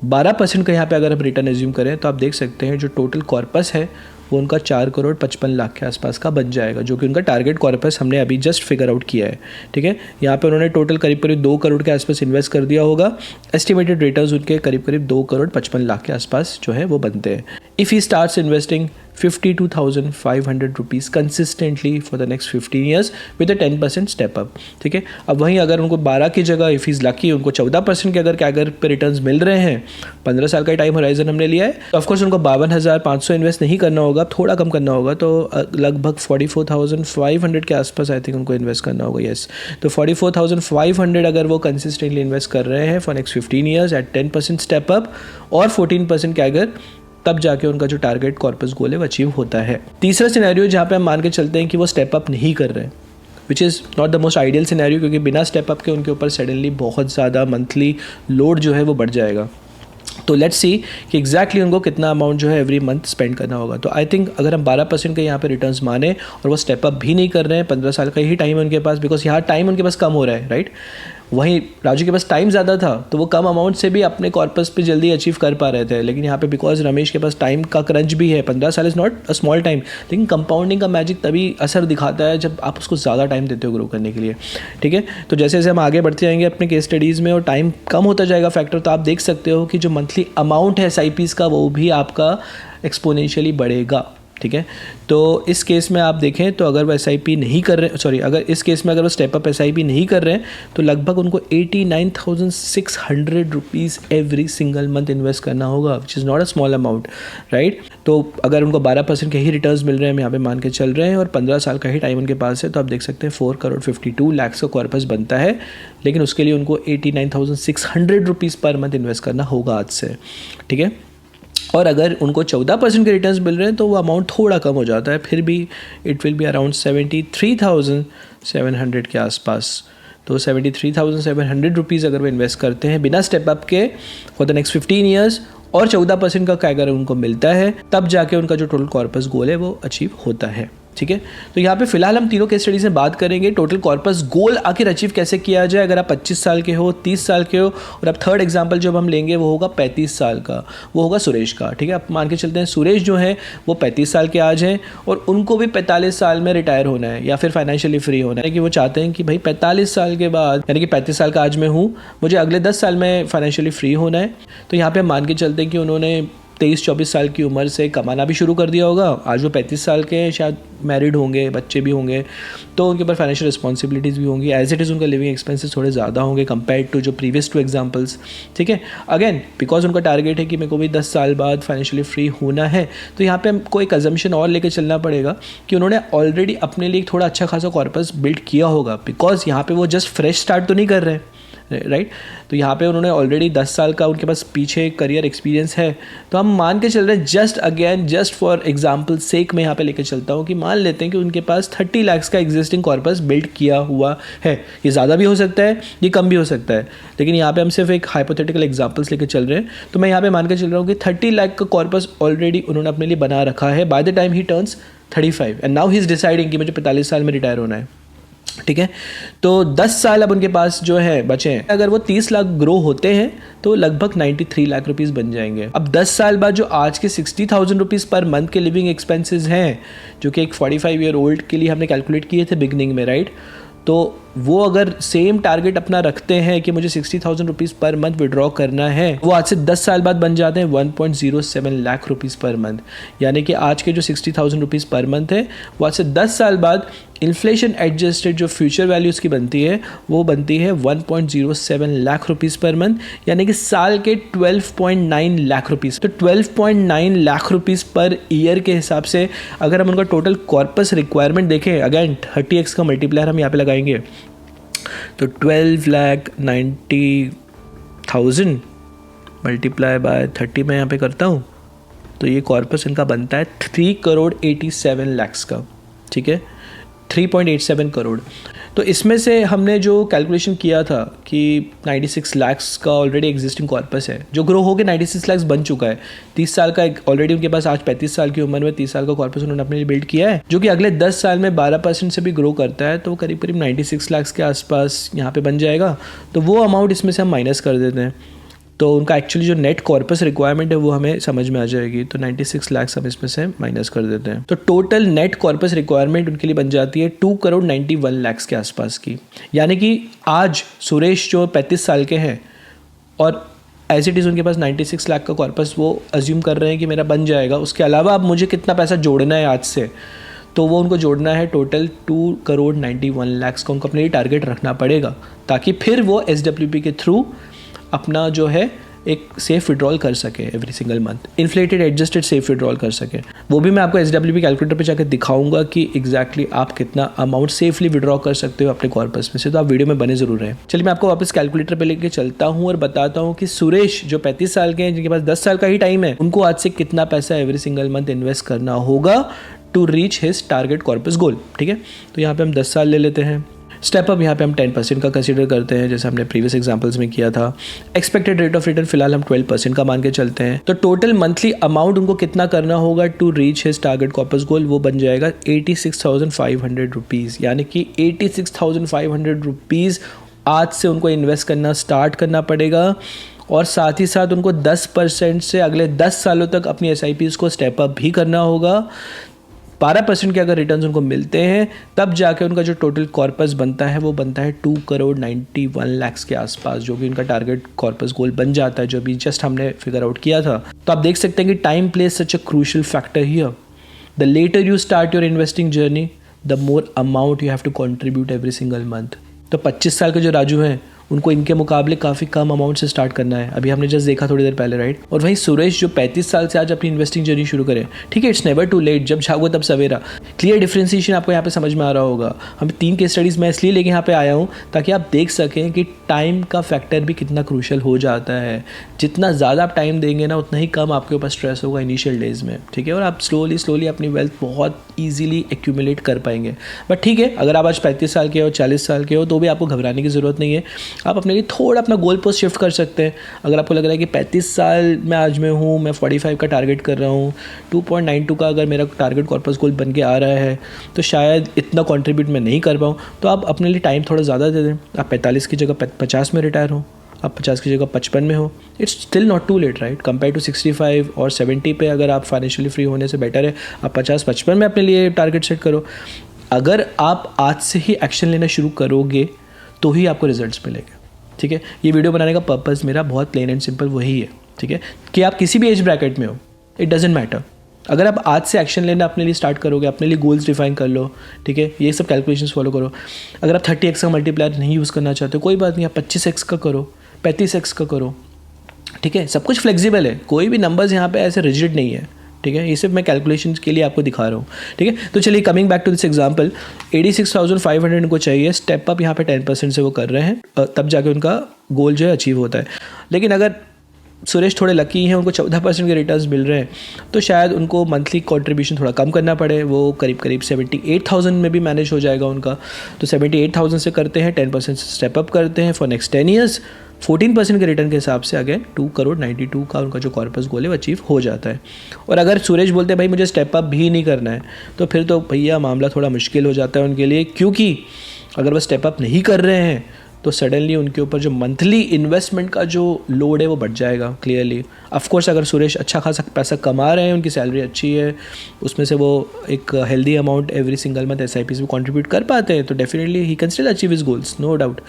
12% का यहाँ पे अगर हम रिटर्न एज्यूम करें तो आप देख सकते हैं जो टोटल कॉर्पस है वो उनका 4.55 करोड़ के आसपास का बन जाएगा, जो कि उनका टारगेट कॉर्पस हमने अभी जस्ट फिगर आउट किया है। ठीक है, यहाँ पे उन्होंने टोटल करीब करीब 2 करोड़ के आसपास इन्वेस्ट कर दिया होगा। एस्टिमेटेड रिटर्न्स उनके करीब करीब 2.55 करोड़ के आसपास जो है वो बनते हैं। If he starts investing 52,500 rupees consistently for the next 15 years with a 10% step up. ठीक है, अब वहीं अगर उनको 12 की जगह इफ़ इज़ लकी उनको 14% के अगर पे रिटर्न्स मिल रहे हैं, 15 साल का टाइम होराइजन हमने लिया है, तो ऑफकोर्स उनको 52,500 इन्वेस्ट नहीं करना होगा, थोड़ा कम करना होगा, तो लगभग 44,500 के आसपास आई थिंक उनको इन्वेस्ट करना होगा। येस, तो 44,500 अगर वो कंसिस्टेंटली इन्वेस्ट कर रहे हैं for next 15 years at 10% step up और 14% के अगर, तब जाके उनका जो टारगेट कॉर्पस गोल है वो अचीव होता है। तीसरा सिनेरियो जहाँ पे हम मान के चलते हैं कि वो स्टेप अप नहीं कर रहे हैं, which is not the most ideal scenario, क्योंकि बिना स्टेप अप के उनके ऊपर सडनली बहुत ज़्यादा मंथली लोड जो है वो बढ़ जाएगा। तो लेट्स सी कि एग्जैक्टली उनको कितना अमाउंट जो है एवरी मंथ स्पेंड करना होगा। तो आई थिंक अगर हम 12% के यहाँ पे रिटर्न्स माने और वो स्टेप अप भी नहीं कर रहे हैं, 15 साल का ही टाइम है उनके पास, बिकॉज यहाँ टाइम उनके पास कम हो रहा है, राइट। वहीं राजू के पास टाइम ज़्यादा था तो वो कम अमाउंट से भी अपने कॉर्पस पे जल्दी अचीव कर पा रहे थे, लेकिन यहाँ पे बिकॉज रमेश के पास टाइम का क्रंच भी है, 15 साल is not a small time, लेकिन कंपाउंडिंग का मैजिक तभी असर दिखाता है जब आप उसको ज़्यादा टाइम देते हो ग्रो करने के लिए। ठीक है, तो जैसे जैसे हम आगे बढ़ते जाएंगे अपने केस स्टडीज़ में और टाइम कम होता जाएगा फैक्टर, तो आप देख सकते हो कि जो मंथली अमाउंट है SIPs का वो भी आपका एक्सपोनेंशियली बढ़ेगा। ठीक है। तो इस केस में आप देखें तो अगर वो SIP नहीं कर रहे, अगर इस केस में अगर वो स्टेप अप SIP नहीं कर रहे हैं तो लगभग उनको 89,600 rupees every single month invest करना होगा, which is not a small amount, right. तो अगर उनको 12% के ही रिटर्न्स मिल रहे हैं, हम यहाँ पे मान के चल रहे हैं, और 15 साल का ही टाइम उनके पास है, तो आप देख सकते हैं 4,52 लाख का कॉर्पस बनता है। लेकिन उसके लिए उनको 89,600 रुपीज़ पर मंथ इन्वेस्ट करना होगा आज से, ठीक है। और अगर उनको 14% के रिटर्न्स मिल रहे हैं तो वो अमाउंट थोड़ा कम हो जाता है, फिर भी इट विल बी अराउंड 73,700 के आसपास। तो 73,700 रुपीज़ अगर वो इन्वेस्ट करते हैं बिना स्टेप अप के फॉर द नेक्स्ट 15 ईयर्स, और 14% का अगर उनको मिलता है, तब जाके उनका जो टोटल कॉर्पस गोल है वो अचीव होता है, ठीक है। तो यहाँ पे फिलहाल हम तीनों केस स्टडीज में बात करेंगे टोटल कॉर्पस गोल आखिर अचीव कैसे किया जाए अगर आप 25 साल के हो, 30 साल के हो, और अब थर्ड एग्जांपल जब हम लेंगे वो होगा 35 साल का, वो होगा सुरेश का, ठीक है। आप मान के चलते हैं सुरेश जो है वो 35 साल के आज हैं और उनको भी 45 साल में रिटायर होना है या फिर फाइनेंशियली फ्री होना है, कि वो चाहते हैं कि भाई 45 साल के बाद, यानी कि 35 साल का आज मैं हूँ, मुझे अगले 10 साल में फाइनेंशियली फ्री होना है। तो यहाँ पर हम मान के चलते हैं कि उन्होंने 23-24 साल की उम्र से कमाना भी शुरू कर दिया होगा। आज वो 35 साल के हैं, शायद मैरिड होंगे, बच्चे भी होंगे, तो उनके ऊपर फाइनेंशियल रिस्पॉन्सिबिलिटीज़ भी होंगी। एज इट इज़ उनका लिविंग एक्सपेंसेस थोड़े ज़्यादा होंगे कंपेयर टू जो प्रीवियस 2 एग्जांपल्स, ठीक है। अगेन बिकॉज उनका टारगेट है कि मेरे को भी 10 साल बाद फाइनेंशियली फ्री होना है, तो यहाँ पे हमको एक अजम्पशन और लेके चलना पड़ेगा कि उन्होंने ऑलरेडी अपने लिए थोड़ा अच्छा खासा कॉर्पस बिल्ड किया होगा, बिकॉज यहाँ पे वो जस्ट फ्रेश स्टार्ट तो नहीं कर रहे हैं, राइट। तो यहाँ पे उन्होंने ऑलरेडी 10 साल का उनके पास पीछे करियर एक्सपीरियंस है। तो हम मान के चल रहे हैं, जस्ट फॉर एग्जांपल सेक मैं यहाँ पे लेके चलता हूँ कि मान लेते हैं कि उनके पास 30 लाख का एग्जिस्टिंग कॉर्पस बिल्ड किया हुआ है। ये ज़्यादा भी हो सकता है, ये कम भी हो सकता है, लेकिन यहाँ पे हम सिर्फ एक हाइपोथेटिकल एग्जाम्पल्स लेके चल रहे हैं। तो मैं यहाँ पे मान के चल रहा हूँ कि 30 लाख का कॉर्पस ऑलरेडी उन्होंने अपने लिए बना रखा है bye the time he turns 35 and now he is deciding कि मुझे 45 साल में रिटायर होना है, ठीक है। तो 10 साल अब उनके पास जो है बचे हैं, अगर वो 30 लाख ग्रो होते हैं तो लगभग 93 लाख रुपीस बन जाएंगे। अब 10 साल बाद जो आज के 60,000 रुपीज़ पर मंथ के लिविंग एक्सपेंसेस हैं, जो कि एक 45 ईयर ओल्ड के लिए हमने कैलकुलेट किए थे बिगनिंग में, राइट। तो वो अगर सेम टारगेट अपना रखते हैं कि मुझे 60,000 रुपीज़ पर मंथ विड्रॉ करना है, वो आज से 10 साल बाद बन जाते हैं 1.07 लाख रुपीज़ पर मंथ। यानी कि आज के जो 60,000 रुपीज़ पर मंथ है, वो आज से 10 साल बाद इन्फ्लेशन एडजस्टेड जो फ्यूचर वैल्यू उसकी बनती है, वो बनती है 1.07 लाख रुपीज़ पर मंथ, यानी कि साल के 12.9 लाख रुपीज़। तो 12.9 लाख रुपीज़ पर ईयर के हिसाब से अगर हम उनका टोटल कॉर्पस रिक्वायरमेंट देखें, अगेन 30x का मल्टीप्लायर हम यहाँ पे लगाएंगे, तो 12,90,000 मल्टीप्लाई बाय 30 मैं यहाँ पे करता हूँ, तो ये कॉर्पस इनका बनता है 3,87 लाख का, ठीक है, 3.87 करोड़। तो इसमें से हमने जो कैलकुलेशन किया था कि 96 लाख का ऑलरेडी एग्जिस्टिंग कॉर्पस है, जो ग्रो होकर 96 लाख बन चुका है। 30 साल का ऑलरेडी उनके पास, आज 35 साल की उम्र में 30 साल का कॉर्पस उन्होंने अपने लिए बिल्ड किया है, जो कि अगले 10 साल में 12% से भी ग्रो करता है, तो वो करीब करीब 96 लाख के आसपास यहाँ पे बन जाएगा। तो वो अमाउंट इसमें से हम माइनस कर देते हैं, तो उनका एक्चुअली जो नेट कॉर्पस रिक्वायरमेंट है वो हमें समझ में आ जाएगी। तो 96 लाख हम इसमें से माइनस कर देते हैं, तो टोटल नेट कॉर्पस रिक्वायरमेंट उनके लिए बन जाती है 2,91 लाख के आसपास की। यानी कि आज सुरेश जो 35 साल के हैं और एज इट इज़ उनके पास 96 लाख का कॉर्पस वो अज्यूम कर रहे हैं कि मेरा बन जाएगा। उसके अलावा अब मुझे कितना पैसा जोड़ना है आज से, तो वो उनको जोड़ना है टोटल 2,91 लाख का उनको अपने लिए टारगेट रखना पड़ेगा, ताकि फिर वो SWP के थ्रू अपना जो है एक सेफ विड्रॉल कर सके every single month, inflated adjusted safe withdrawal कर सके। वो भी मैं आपको SWP कैलकुलेटर पे जाकर दिखाऊंगा कि एग्जैक्टली आप कितना अमाउंट सेफली विड्रॉ कर सकते हो अपने कॉर्पस में से। तो आप वीडियो में बने जरूर रहें। चलिए मैं आपको वापस कैलकुलेटर पे लेके चलता हूँ और बताता हूँ कि सुरेश जो 35 साल के हैं, जिनके पास 10 साल का ही टाइम है, उनको आज से कितना पैसा एवरी सिंगल मंथ इन्वेस्ट करना होगा to reach his target corpus goal, ठीक है। तो यहाँ पे हम 10 साल ले लेते हैं। स्टेप अप यहाँ पे हम 10% का कंसीडर करते हैं, जैसे हमने प्रीवियस एग्जांपल्स में किया था। एक्सपेक्टेड रेट ऑफ रिटर्न फिलहाल हम 12% का मान के चलते हैं। तो टोटल मंथली अमाउंट उनको कितना करना होगा to reach his target corpus goal, वो बन जाएगा 86,500 रुपीज़। यानी कि 86,500 रुपीज़ आज से उनको इन्वेस्ट करना स्टार्ट करना पड़ेगा, और साथ ही साथ उनको 10% से अगले 10 सालों तक अपनी SIPs को स्टेप अप भी करना होगा। 12% के अगर रिटर्न्स उनको मिलते हैं, तब जाके उनका जो टोटल कॉर्पस बनता है वो बनता है 2,91 लाख के आसपास, जो कि उनका टारगेट कॉर्पस गोल बन जाता है, जो अभी जस्ट हमने फिगर आउट किया था। तो आप देख सकते हैं कि time plays such a crucial factor here. The later you start your investing journey the more amount you have to contribute every single month. तो 25 साल के जो राजू हैं उनको इनके मुकाबले काफ़ी कम अमाउंट से स्टार्ट करना है, अभी हमने जस्ट देखा थोड़ी देर पहले, राइट। और वहीं सुरेश जो 35 साल से आज अपनी इन्वेस्टिंग जर्नी शुरू करें, ठीक है, इट्स नेवर टू लेट, जब जागो तब सवेरा। क्लियर डिफ्रेंसिएशन आपको यहाँ पे समझ में आ रहा होगा। हम 3 केस स्टडीज़ मैं इसलिए लेके यहाँ पे आया हूँ ताकि आप देख सकें कि टाइम का फैक्टर भी कितना क्रूशल हो जाता है। जितना ज़्यादा आप टाइम देंगे ना उतना ही कम आपके ऊपर स्ट्रेस होगा इनिशियल डेज में, ठीक है, और आप स्लोली अपनी वेल्थ बहुत ईजिली एक्यूमुलेट कर पाएंगे। बट ठीक है, अगर आप आज 35 साल के हो, 40 साल के हो, तो भी आपको घबराने की ज़रूरत नहीं है। आप अपने लिए थोड़ा अपना गोल पोस्ट शिफ्ट कर सकते हैं। अगर आपको लग रहा है कि 35 साल में आज मैं हूँ, मैं 45 का टारगेट कर रहा हूँ, 2.92 का अगर मेरा टारगेट कॉर्पस गोल बन के आ रहा है, तो शायद इतना कंट्रीब्यूट मैं नहीं कर पाऊँ, तो आप अपने लिए टाइम थोड़ा ज़्यादा दे दें। आप 45 की जगह 50 में रिटायर हो, आप 50 की जगह 55 में हो, it's still not too late, right. Compare to 65 और 70 पे अगर आप फाइनेंशियली फ्री होने से बेटर है आप 50-55 में अपने लिए टारगेट सेट करो। अगर आप आज से ही एक्शन लेना शुरू करोगे तो ही आपको रिजल्ट्स मिलेंगे, ठीक है। ये वीडियो बनाने का पर्पस मेरा बहुत प्लेन एंड सिंपल वही है, ठीक है, कि आप किसी भी एज ब्रैकेट में हो, इट डजेंट मैटर। अगर आप आज से एक्शन लेना अपने लिए स्टार्ट करोगे, अपने लिए गोल्स डिफाइन कर लो, ठीक है, ये सब कैलकुलेशंस फॉलो करो। अगर आप 30x का मल्टीप्लायर नहीं यूज़ करना चाहते हो, कोई बात नहीं, आप 25x का करो, 35x का करो, ठीक है, सब कुछ फ्लेक्सिबल है, कोई भी नंबर्स यहाँ पे ऐसे रिजिड नहीं है, ठीक है। ये सिर्फ मैं कैलकुलेशंस के लिए आपको दिखा रहा हूँ, ठीक है। तो चलिए coming back to this example, 86,500 इनको चाहिए, स्टेप अप यहाँ पे 10% से वो कर रहे हैं, तब जाके उनका गोल जो है अचीव होता है। लेकिन अगर सुरेश थोड़े लकी हैं, उनको 14% के रिटर्न्स मिल रहे हैं, तो शायद उनको मंथली कंट्रीब्यूशन थोड़ा कम करना पड़े, वो करीब 78,000 में भी मैनेज हो जाएगा उनका। तो 78,000 से करते हैं, 10% से स्टेप अप करते हैं फॉर नेक्स्ट 10 ईयर्स, 14% के रिटर्न के हिसाब से अगेन 2,92 का उनका जो कॉर्पस गोल है वो अचीव हो जाता है। और अगर सुरेश बोलते हैं भाई मुझे स्टेप अप भी नहीं करना है, तो फिर तो भैया मामला थोड़ा मुश्किल हो जाता है उनके लिए, क्योंकि अगर वो स्टेप अप नहीं कर रहे हैं तो सडनली उनके ऊपर जो मंथली इन्वेस्टमेंट का जो लोड है वो बढ़ जाएगा क्लियरली। ऑफकोर्स अगर सुरेश अच्छा खासा पैसा कमा रहे हैं, उनकी सैलरी अच्छी है, उसमें से वो एक healthy amount every single month SIPs में कंट्रीब्यूट कर पाते हैं, तो definitely he can still achieve his goals, no doubt.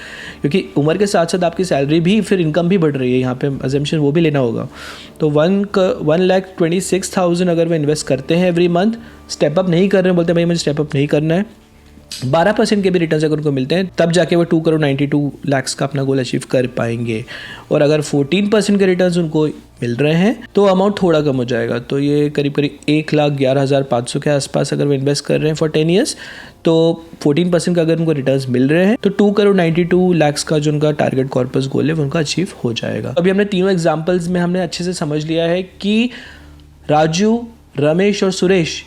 क्योंकि उम्र के साथ साथ आपकी सैलरी भी फिर इनकम भी बढ़ रही है, यहाँ पे अजम्पशन वो भी लेना होगा। तो 1,26,000 अगर वो इन्वेस्ट करते हैं एवरी मंथ, स्टेप अप नहीं कर रहे हैं, बोलते हैं भाई मुझे स्टेप अप नहीं करना है, 12% के भी रिटर्न्स अगर उनको मिलते हैं, तब जाके वो 2,92,00,000 का अपना गोल अचीव कर पाएंगे। और अगर 14% के रिटर्न्स उनको मिल रहे हैं तो अमाउंट थोड़ा कम हो जाएगा, तो ये करीब 1,11,500 के आसपास अगर वो इन्वेस्ट कर रहे हैं फॉर 10 ईयर्स, तो 14% का अगर उनको रिटर्न्स मिल रहे हैं तो 2,92,00,000 का जो उनका टारगेट कॉर्पस गोल है वो उनका अचीव हो जाएगा। अभी हमने तीनों एग्जाम्पल्स में हमने अच्छे से समझ लिया है कि राजू, रमेश और सुरेश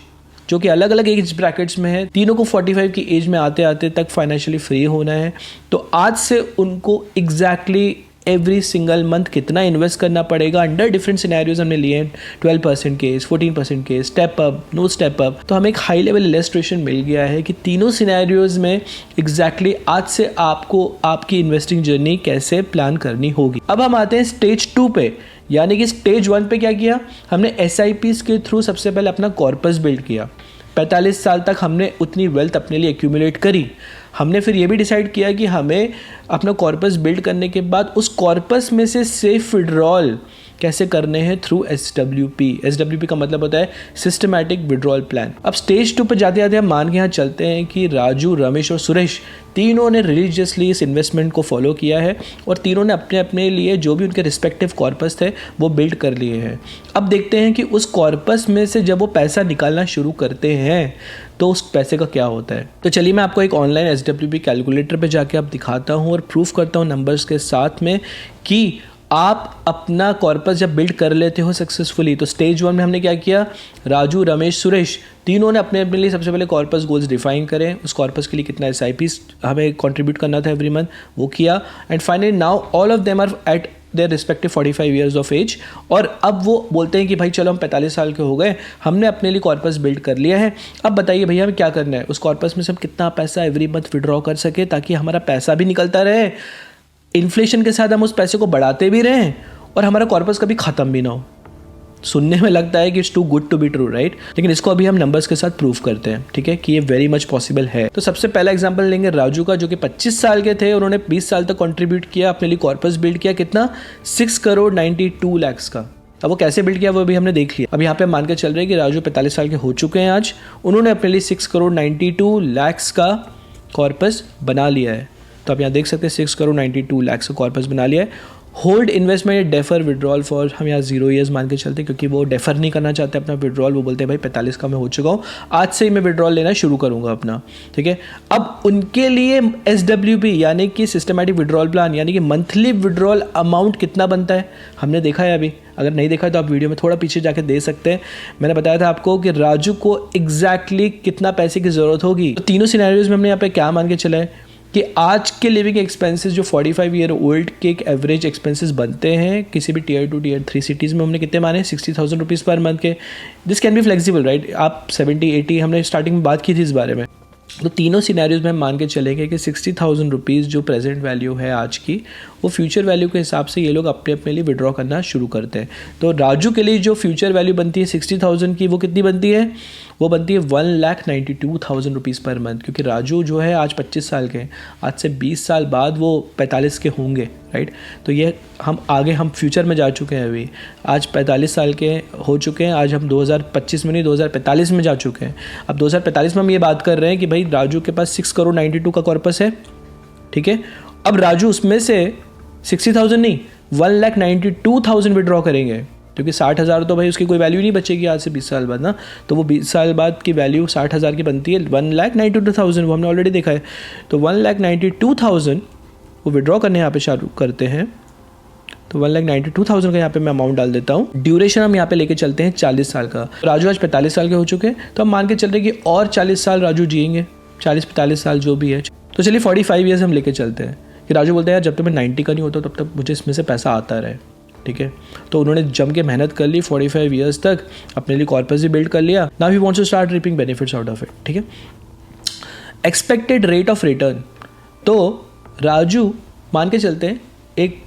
जो कि अलग अलग एज ब्रैकेट्स में है, तीनों को 45 की एज में आते आते तक फाइनेंशियली फ्री होना है। तो आज से उनको एग्जैक्टली एवरी सिंगल मंथ कितना इन्वेस्ट करना पड़ेगा अंडर डिफरेंट सिनेरियोज हमने लिए हैं, 12% case, 14% case, step up, no step up. तो हमें एक हाई लेवल इलस्ट्रेशन मिल गया है कि तीनों सिनेरियोज में एग्जैक्टली आज से आपको आपकी इन्वेस्टिंग जर्नी कैसे प्लान करनी होगी। अब हम आते हैं स्टेज 2 पे, यानी कि स्टेज 1 पे क्या किया हमने, SIPs के थ्रू सबसे पहले अपना कॉर्पस बिल्ड किया। 45 साल तक हमने उतनी वेल्थ अपने लिए एक्यूमुलेट करी। हमने फिर ये भी डिसाइड किया कि हमें अपना कॉर्पस बिल्ड करने के बाद उस कॉर्पस में से सेफ विड्रॉल कैसे करने हैं थ्रू SWP का मतलब होता है सिस्टमैटिक विड्रॉल प्लान। अब स्टेज 2 पर जाते जाते हम मान के यहाँ चलते हैं कि राजू, रमेश और सुरेश तीनों ने रिलीजियसली इस इन्वेस्टमेंट को फॉलो किया है और तीनों ने अपने अपने लिए जो भी उनके रिस्पेक्टिव कॉर्पस थे वो बिल्ड कर लिए हैं। अब देखते हैं कि उस कॉर्पस में से जब वो पैसा निकालना शुरू करते हैं तो उस पैसे का क्या होता है। तो चलिए मैं आपको एक ऑनलाइन SWP कैलकुलेटर पे जाके आप दिखाता हूँ और प्रूफ करता हूँ नंबर्स के साथ में कि आप अपना कॉर्पस जब बिल्ड कर लेते हो सक्सेसफुली। तो स्टेज 1 में हमने क्या किया, राजू, रमेश, सुरेश तीनों ने अपने अपने लिए सबसे पहले कॉर्पस गोल्स डिफाइन करें, उस कॉर्पस के लिए कितना SIPs हमें कंट्रीब्यूट करना था एवरी मंथ वो किया, and finally now all of them are at their respective 45 years of age. और अब वो बोलते हैं कि भाई चलो हम 45 साल के हो गए, हमने अपने लिए कॉर्पस बिल्ड कर लिया है, अब बताइए भैया हमें क्या करना है, उस कॉर्पस में से हम कितना पैसा एवरी मंथ विड्रॉ कर सके ताकि हमारा पैसा भी निकलता रहे, इन्फ्लेशन के साथ हम उस पैसे को बढ़ाते भी रहें और हमारा कॉर्पस कभी ख़त्म भी ना हो। सुनने में लगता है कि it's too good to be true, right, लेकिन इसको अभी हम नंबर्स के साथ प्रूव करते हैं, ठीक है, कि ये वेरी मच पॉसिबल है। तो सबसे पहला एग्जांपल लेंगे राजू का, जो कि 25 साल के थे, उन्होंने 20 साल तक कंट्रीब्यूट किया, अपने लिए कॉर्पस बिल्ड किया, कितना, 6,92,00,000 का। अब वो कैसे बिल्ड किया वो भी हमने देख लिया। अब यहाँ पे मान के चल रहे हैं कि राजू 45 साल के हो चुके हैं आज, उन्होंने अपने लिए 6 करोड़ 92 लाख का कॉर्पस बना लिया है। तो आप यहाँ देख सकते हैं 6 करोड़ 92 लाख का कॉर्पस बना लिया है। Hold investment defer withdrawal for, हम यहाँ 0 ईयर्स मान के चलते हैं क्योंकि वो डेफर नहीं करना चाहते अपना विड्रॉल। वो बोलते हैं भाई 45 का मैं हो चुका हूँ, आज से ही मैं विड्रॉल लेना शुरू करूँगा अपना, ठीक है। अब उनके लिए SWP यानी कि सिस्टमैटिक विड्रॉल प्लान यानी कि मंथली विड्रॉल अमाउंट कितना बनता है हमने देखा है अभी। अगर नहीं देखा है तो आप वीडियो में थोड़ा पीछे जाके दे सकते हैं। मैंने बताया था आपको कि राजू को एग्जैक्टली कितना पैसे की ज़रूरत होगी। तो तीनों सिनेरियोज में हमने यहाँ पे क्या मान के चला है कि आज के लिविंग एक्सपेंसेस जो 45 ईयर ओल्ड के एक एवरेज एक्सपेंसेस बनते हैं किसी भी Tier 2 Tier 3 सिटीज़ में, हमने कितने माने 60,000 रुपीज़ पर मंथ के। This can be flexible right, आप 70-80 हमने स्टार्टिंग में बात की थी इस बारे में। तो तीनों सिनेरियोज में हम मान के चलेंगे कि 60,000 रुपीज़ जो प्रेजेंट वैल्यू है आज की, वो फ्यूचर वैल्यू के हिसाब से ये लोग अपने अपने लिए विड्रॉ करना शुरू करते हैं। तो राजू के लिए जो फ्यूचर वैल्यू बनती है 60,000 की, वो कितनी बनती है? वो बनती है 1,92,000 रुपीज़ पर मंथ, क्योंकि राजू जो है आज 25 साल के हैं, आज से 20 साल बाद वो 45 के होंगे राइट। तो ये हम फ्यूचर में जा चुके हैं, अभी आज 45 साल के हो चुके हैं, आज हम 2025 में नहीं 2045 में जा चुके हैं। अब 2045 में हम ये बात कर रहे हैं कि भाई राजू के पास 6 करोड़ 92 का कॉर्पस है, ठीक है। अब राजू उसमें से 60,000 नहीं 1,92,000 विड्रॉ करेंगे, क्योंकि 60,000 तो भाई उसकी कोई वैल्यू नहीं बचेगी आज से 20 साल बाद ना। तो वो 20 साल बाद की वैल्यू 60,000 की बनती है 1,92,000, वो हमने ऑलरेडी देखा है। तो 1,92,000 वो विड्रॉ करने यहाँ पे शुरू करते हैं। तो 1,92,000 का यहाँ पे मैं अमाउंट डाल देता हूँ। ड्यूरेशन हम यहाँ पे लेके चलते हैं 40 साल का। राजू आज 45 साल के हो चुके हैं, तो हम मान के चल रहे हैं कि और 40 साल राजू जिएंगे, 40-45 साल जो भी है। तो चलिए 45 ईयर्स हम लेके चलते हैं कि राजू बोलते हैं यार जब तक मैं 90 का नहीं होता तब तक मुझे इसमें से पैसा आता रहे, ठीक है। तो उन्होंने जम के मेहनत कर ली 45 ईयर्स तक, अपने लिए कॉर्पस भी बिल्ड कर लिया। Now he wants to start reaping benefits out of it, ठीक है। एक्सपेक्टेड रेट ऑफ रिटर्न, तो राजू मान के चलते हैं एक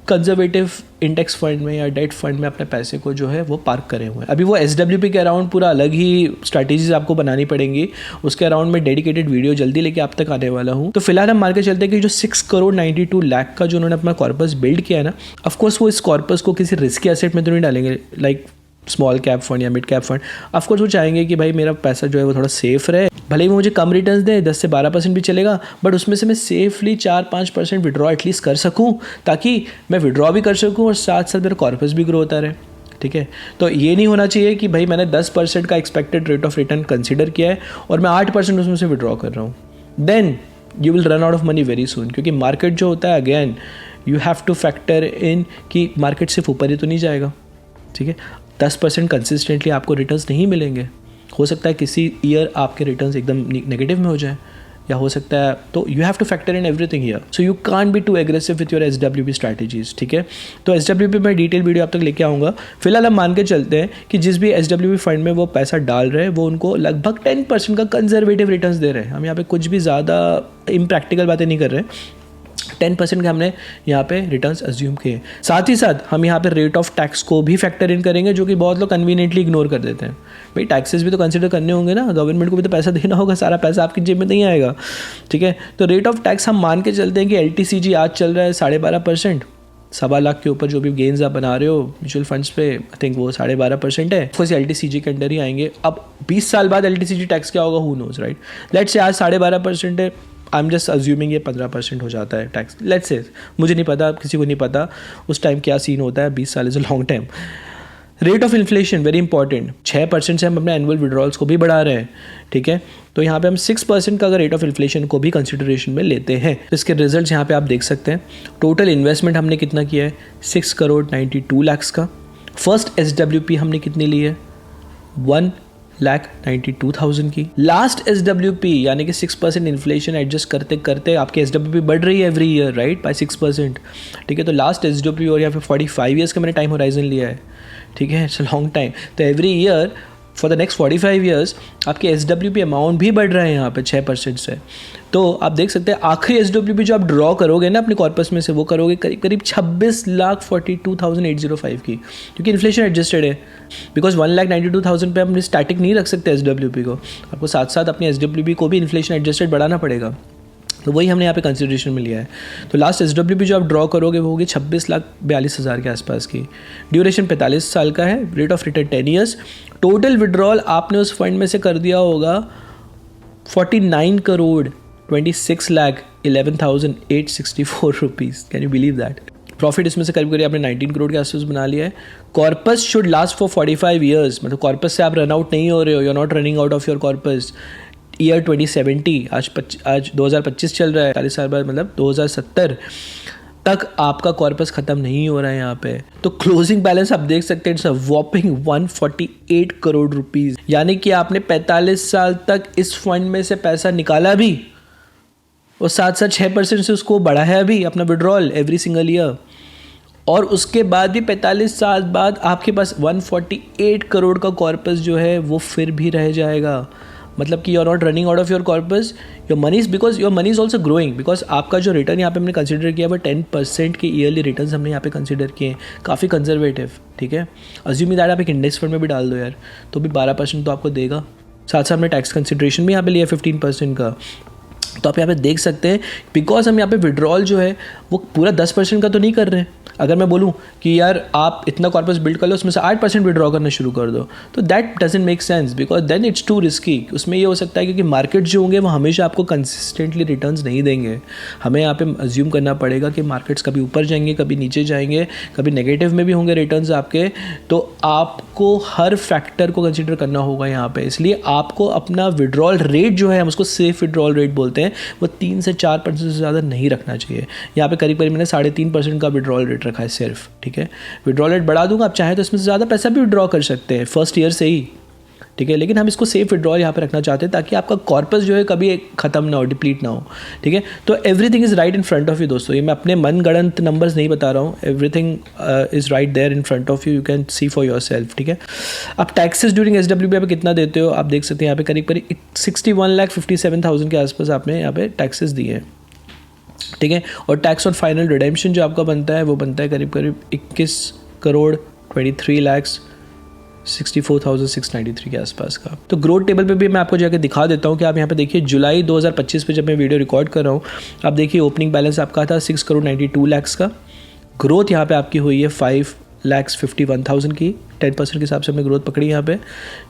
कंजर्वेटिव इंडेक्स फंड में या डेट फंड में अपने पैसे को जो है वो पार्क करे हुए हैं। अभी वो SWP के अराउंड पूरा अलग ही स्ट्रैटेजीज आपको बनानी पड़ेंगी, उसके अराउंड में डेडिकेटेड वीडियो जल्दी लेके आप तक आने वाला हूँ। तो फिलहाल हम मान के चलते हैं कि जो 6 करोड़ 92 लाख का जो उन्होंने अपना कॉर्पस बिल्ड किया है ना, ऑफकोर्स वो इस कॉर्पस को किसी रिस्की एसेट में तो नहीं डालेंगे, लाइक स्मॉल कैप फंड या मिड कैप फंड। ऑफकोर्स वो चाहेंगे कि भाई मेरा पैसा जो है वो थोड़ा सेफ रहे, भले ही मुझे कम रिटर्न्स दे 10 से 12% भी चलेगा, बट उसमें से मैं सेफली 4-5% विड्रॉ एटलीस्ट कर सकूं, ताकि मैं विड्रॉ भी कर सकूं और साथ साथ मेरा कॉर्पस भी ग्रो होता रहे, ठीक है। तो ये नहीं होना चाहिए कि भाई मैंने 10% का expected rate of return consider किया है और मैं 8% उसमें से विड्रॉ कर रहा हूँ। Then you will run out of money very soon, क्योंकि मार्केट जो होता है again you have to factor in कि मार्केट सिर्फ ऊपर ही तो नहीं जाएगा, ठीक है। 10% कंसिस्टेंटली आपको रिटर्न्स नहीं मिलेंगे। हो सकता है किसी ईयर आपके रिटर्न्स एकदम नेगेटिव में हो जाए, या हो सकता है, तो you have to factor in everything here. So you can't be too aggressive with your SWP strategies, ठीक है। तो SWP में डिटेल वीडियो आप तक लेके आऊँगा। फिलहाल हम मान के चलते हैं कि जिस भी SWP फंड में वो पैसा डाल रहे हैं वो उनको लगभग 10% का कंजर्वेटिव रिटर्न्स दे रहे हैं। हम यहाँ पे कुछ भी ज़्यादा इम्प्रैक्टिकल बातें नहीं कर रहे हैं, 10% के हमने यहाँ पे रिटर्न्स अज्यूम किए। साथ ही साथ हम यहाँ पे रेट ऑफ टैक्स को भी फैक्टर इन करेंगे, जो कि बहुत लोग कन्वीनियंटली इग्नोर कर देते हैं। भाई टैक्सेस भी तो कंसिडर करने होंगे ना, गवर्नमेंट को भी तो पैसा देना होगा, सारा पैसा आपकी जेब में नहीं आएगा, ठीक है। तो रेट ऑफ टैक्स हम मान के चलते हैं कि LTCG आज चल रहा है 12.5%, 1.25 लाख के ऊपर जो भी गेन्स आप बना रहे हो म्यूचुअल फंड्स पे, आई थिंक वो 12.5% है। ऑफकोर्स LTCG के अंडर ही आएंगे। अब 20 साल बाद LTCG टैक्स क्या होगा, who knows right. Let's say आज 12.5% है, आई एम जस्ट अज्यूमिंग ये 15% हो जाता है टैक्स, लेट्स से, मुझे नहीं पता, किसी को नहीं पता उस टाइम क्या सीन होता है। 20 साल is a long time. Rate of inflation very important, 6% से हम अपने एनुअल विड्रॉल्स को भी बढ़ा रहे हैं, ठीक है। तो यहाँ पे हम 6% का अगर रेट ऑफ इन्फ्लेशन को भी कंसिडरेशन में लेते हैं, तो इसके रिजल्ट्स यहाँ पे आप देख सकते हैं। टोटल इन्वेस्टमेंट हमने कितना किया है, 6 करोड़ 92 लाख का। फर्स्ट SWP हमने कितनी ली है, 1,92,000 की। लास्ट SWP यानी कि 6% इन्फ्लेशन एडजस्ट करते करते आपकी SWP बढ़ रही है एवरी ईयर राइट बाय 6%, ठीक है। तो लास्ट SWP और यहाँ पे 45 ईयर्स का मैंने टाइम होराइजन लिया है, ठीक है, इट्स अ लॉन्ग टाइम। तो every year for the next 45 years आपके SWP अमाउंट भी बढ़ रहे हैं यहाँ पे 6% से। तो आप देख सकते हैं आखिरी SWP जो आप ड्रॉ करोगे ना अपने कॉर्पस में से, वो करोगे करीब करीब 26,42,805 की, क्योंकि इन्फ्लेशन एडजस्टेड है। बिकॉज 1,92,000 पे हम स्टैटिक नहीं रख सकते SWP को, आपको साथ साथ अपनी SWP को भी इन्फ्लेशन एडजस्टेड बढ़ाना पड़ेगा। तो वही हमने यहाँ पे कंसिडरेशन में लिया है। तो लास्ट SWP जो आप ड्रॉ करोगे वो होगी 26,42,000 के आसपास की। ड्यूरेशन 45 साल का है, rate of return 10 years. Total withdrawal आपने उस फंड में से कर दिया होगा 49 crore 26,11,864 rupees. Can you believe that? Profit इसमें से करीब करीब आपने 19 करोड़ के आसपास बना लिया है। Corpus should last for 45 years, मतलब कॉर्पस से आप रन आउट नहीं हो रहे हो, you are not running out of your corpus. Year 2070, आज 2025 चल रहा है, 40 साल बाद मतलब 2070 तक आपका कॉर्पस ख़त्म नहीं हो रहा है यहाँ पे। तो क्लोजिंग बैलेंस आप देख सकते हैं, इट्स अ वॉपिंग 148 करोड़ रुपीज़। यानी कि आपने 45 साल तक इस फंड में से पैसा निकाला भी और साथ साथ 6% से उसको बढ़ाया भी अपना विड्रॉल एवरी सिंगल ईयर, और उसके बाद भी 45 साल बाद आपके पास 148 करोड़ का कॉर्पस जो है वो फिर भी रह जाएगा। मतलब कि you are not running out of your corpus, your money is because your money is also growing, because आपका जो रिटर्न यहाँ पे हमने कंसिडर किया वो 10% के ईयरली रिटर्न्स हमने यहाँ पे कंसिडर किए हैं, काफ़ी कंजर्वेटिव। ठीक है, अज्यूम दैट आप एक इंडेक्स फंड में भी डाल दो यार तो भी 12% तो आपको देगा। साथ साथ हमने टैक्स कंसिडरेशन भी यहाँ पे लिया 15% का। तो आप यहाँ पे देख सकते हैं बिकॉज हम यहाँ पे विड्रॉल जो है वो पूरा 10% का तो नहीं कर रहे हैं। अगर मैं बोलूँ कि यार आप इतना कॉर्पस बिल्ड कर लो, उसमें से 8% विड्रॉ करना शुरू कर दो, तो that doesn't make sense, because then it's too risky. उसमें ये हो सकता है क्योंकि मार्केट जो होंगे वो हमेशा आपको कंसिस्टेंटली रिटर्न्स नहीं देंगे। हमें यहाँ पे अज्यूम करना पड़ेगा कि मार्केट्स कभी ऊपर जाएंगे, कभी नीचे जाएंगे, कभी नेगेटिव में भी होंगे रिटर्न्स आपके। तो आपको हर फैक्टर को कंसिडर करना होगा यहाँ पे। इसलिए आपको अपना विड्रॉल रेट जो है, हम उसको सेफ विड्रॉल रेट बोलते हैं, वो 3 से 4% से ज़्यादा नहीं रखना चाहिए। यहाँ पे करीब करीब मैंने 3.5% का विड्रॉल रेट रखा है सिर्फ। ठीक है, विड्रॉल रेट बढ़ा दूंगा, आप चाहे तो इसमें से ज़्यादा पैसा भी विड्रॉ कर सकते हैं फर्स्ट ईयर से ही। ठीक है, लेकिन हम इसको सेफ विड्रॉल यहाँ पे रखना चाहते हैं ताकि आपका कॉर्पस जो है कभी ख़त्म ना हो, डिप्लीट ना हो। ठीक है, तो everything is right in front of you दोस्तों। ये मैं अपने मनगढ़ंत नंबर्स नहीं बता रहा हूँ, everything is right there in front of you, you can see for yourself. ठीक है, आप टैक्सेस ड्यूरिंग SWP पे कितना देते हो आप देख सकते हैं। यहाँ पे करीब करीब 61,57,000 के आसपास आपने यहाँ पे टैक्सेस दिए हैं। ठीक है, और टैक्स ऑन फाइनल रिडेम्पशन जो आपका बनता है वो बनता है करीब करीब 21 करोड़ 23,64,693 के आसपास का। तो ग्रोथ टेबल पे भी मैं आपको जाकर दिखा देता हूँ कि आप यहाँ पे देखिए जुलाई 2025 पे जब मैं वीडियो रिकॉर्ड कर रहा हूँ, आप देखिए ओपनिंग बैलेंस आपका था 6 करोड़ 92 लाख का। ग्रोथ यहाँ पे आपकी हुई है 5,51,000 की, 10% के हिसाब से हमने ग्रोथ पकड़ी यहाँ पे।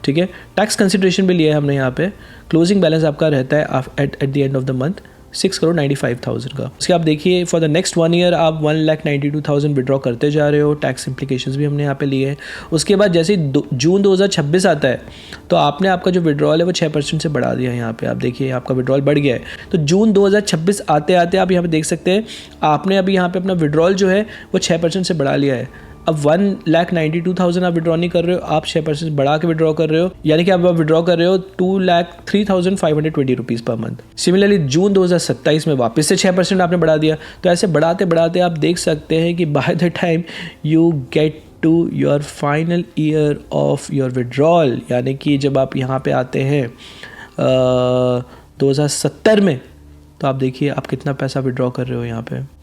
ठीक है, टैक्स कंसिडरेशन भी लिया है हमने यहाँ पे। क्लोजिंग बैलेंस आपका रहता है at the end of the month 6 crore 95,000 का। उसके आप देखिए फॉर द नेक्स्ट 1 ईयर आप 1,92,000 विड्रॉ करते जा रहे हो। टैक्स इम्प्लीकेशंस भी हमने यहाँ पे लिए हैं। उसके बाद जैसे ही जून 2026 आता है तो आपने आपका जो विड्रॉल है वो 6% से बढ़ा दिया है। यहाँ पे आप देखिए आपका विड्रॉल बढ़ गया है। तो जून 2026 आते आते आप यहाँ पे देख सकते हैं आपने अभी यहाँ पे अपना विड्रॉल जो है वो 6% से बढ़ा लिया है। अब 1,92,000 आप विड्रॉ नहीं कर रहे हो, आप 6% बढ़ा के विड्रॉ कर रहे हो, यानी कि आप विड्रॉ कर रहे हो 2,03,520 रुपीज़ पर मंथ। सिमिलरली जून 2027 में वापस से 6% आपने बढ़ा दिया। तो ऐसे बढ़ाते बढ़ाते आप देख सकते हैं कि by the time you get to your final year of your withdrawal, यानी कि जब आप यहाँ पे आते हैं 2070 में, तो आप देखिए आप कितना पैसा विड्रॉ कर रहे हो। यहाँ पे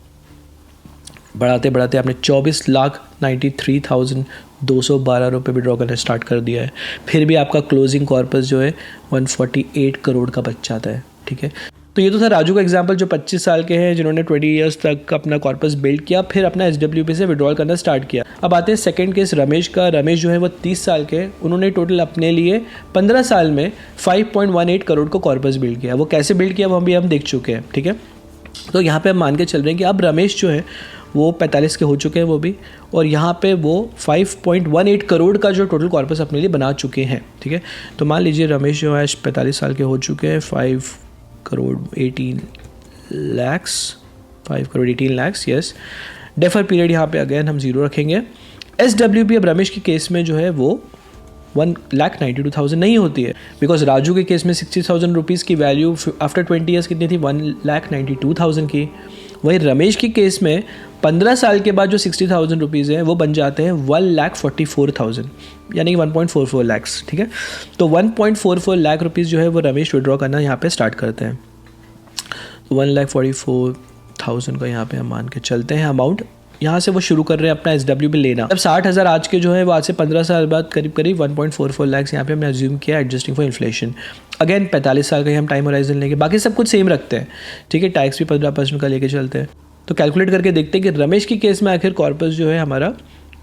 बढ़ाते बढ़ाते आपने 24,93,212 रुपये विड्रॉ करना स्टार्ट कर दिया है। फिर भी आपका क्लोजिंग कॉर्पस जो है 148 करोड़ का बच जाता है। ठीक है, तो ये तो था राजू का एग्जांपल जो 25 साल के हैं जिन्होंने 20 ईयर्स तक अपना कॉर्पस बिल्ड किया, फिर अपना SWP से विड्रॉल करना स्टार्ट किया। अब आते हैं सेकंड केस रमेश का। रमेश जो है वो 30 साल के, उन्होंने टोटल अपने लिए 15 साल में 5.18 करोड़ को कॉर्पस बिल्ड किया। वो कैसे बिल्ड किया वो हम देख चुके हैं। ठीक है, तो यहाँ पे हम मान के चल रहे हैं कि अब रमेश जो है वो 45 के हो चुके हैं वो भी, और यहाँ पे वो 5.18 करोड़ का जो टोटल कॉर्पस अपने लिए बना चुके हैं। ठीक है, तो मान लीजिए रमेश जो है 45 साल के हो चुके हैं, 5 crore 18 lakh, yes. Defer period यहाँ पे अगेन हम 0 रखेंगे। SWP अब रमेश के केस में जो है वो 1,92,000 नहीं होती है, बिकॉज राजू के केस में 60,000 रुपीज़ की वैल्यू आफ्टर 20 ईयर्स कितनी थी, 1,92,000 की। वही रमेश के केस में 15 साल के बाद जो 60,000 रुपीज़ हैं वो बन जाते हैं 1,44,000, यानी कि 1.44 लैक्स। ठीक है, तो 1.44 लाख रुपीज़ जो है वो रमेश विड्रॉ करना यहाँ पे स्टार्ट करते हैं। तो 1,44,000 का यहाँ पे हम मान के चलते हैं अमाउंट यहाँ से वो शुरू कर रहे हैं अपना SWP लेना। अब 60,000 आज के जो है वो आज से 15 साल बाद करीब 1.44 लाख यहाँ पे हमने अज्यूम किया एडजस्टिंग फॉर इन्फ्लेशन। अगेन 45 साल का ही हम टाइम होराइजन लेंगे, बाकी सब कुछ सेम रखते हैं, ठीक है। टैक्स भी 15% का लेके चलते हैं। तो कैलकुलेट करके देखते हैं कि रमेश की केस में आखिर कॉर्पस जो है हमारा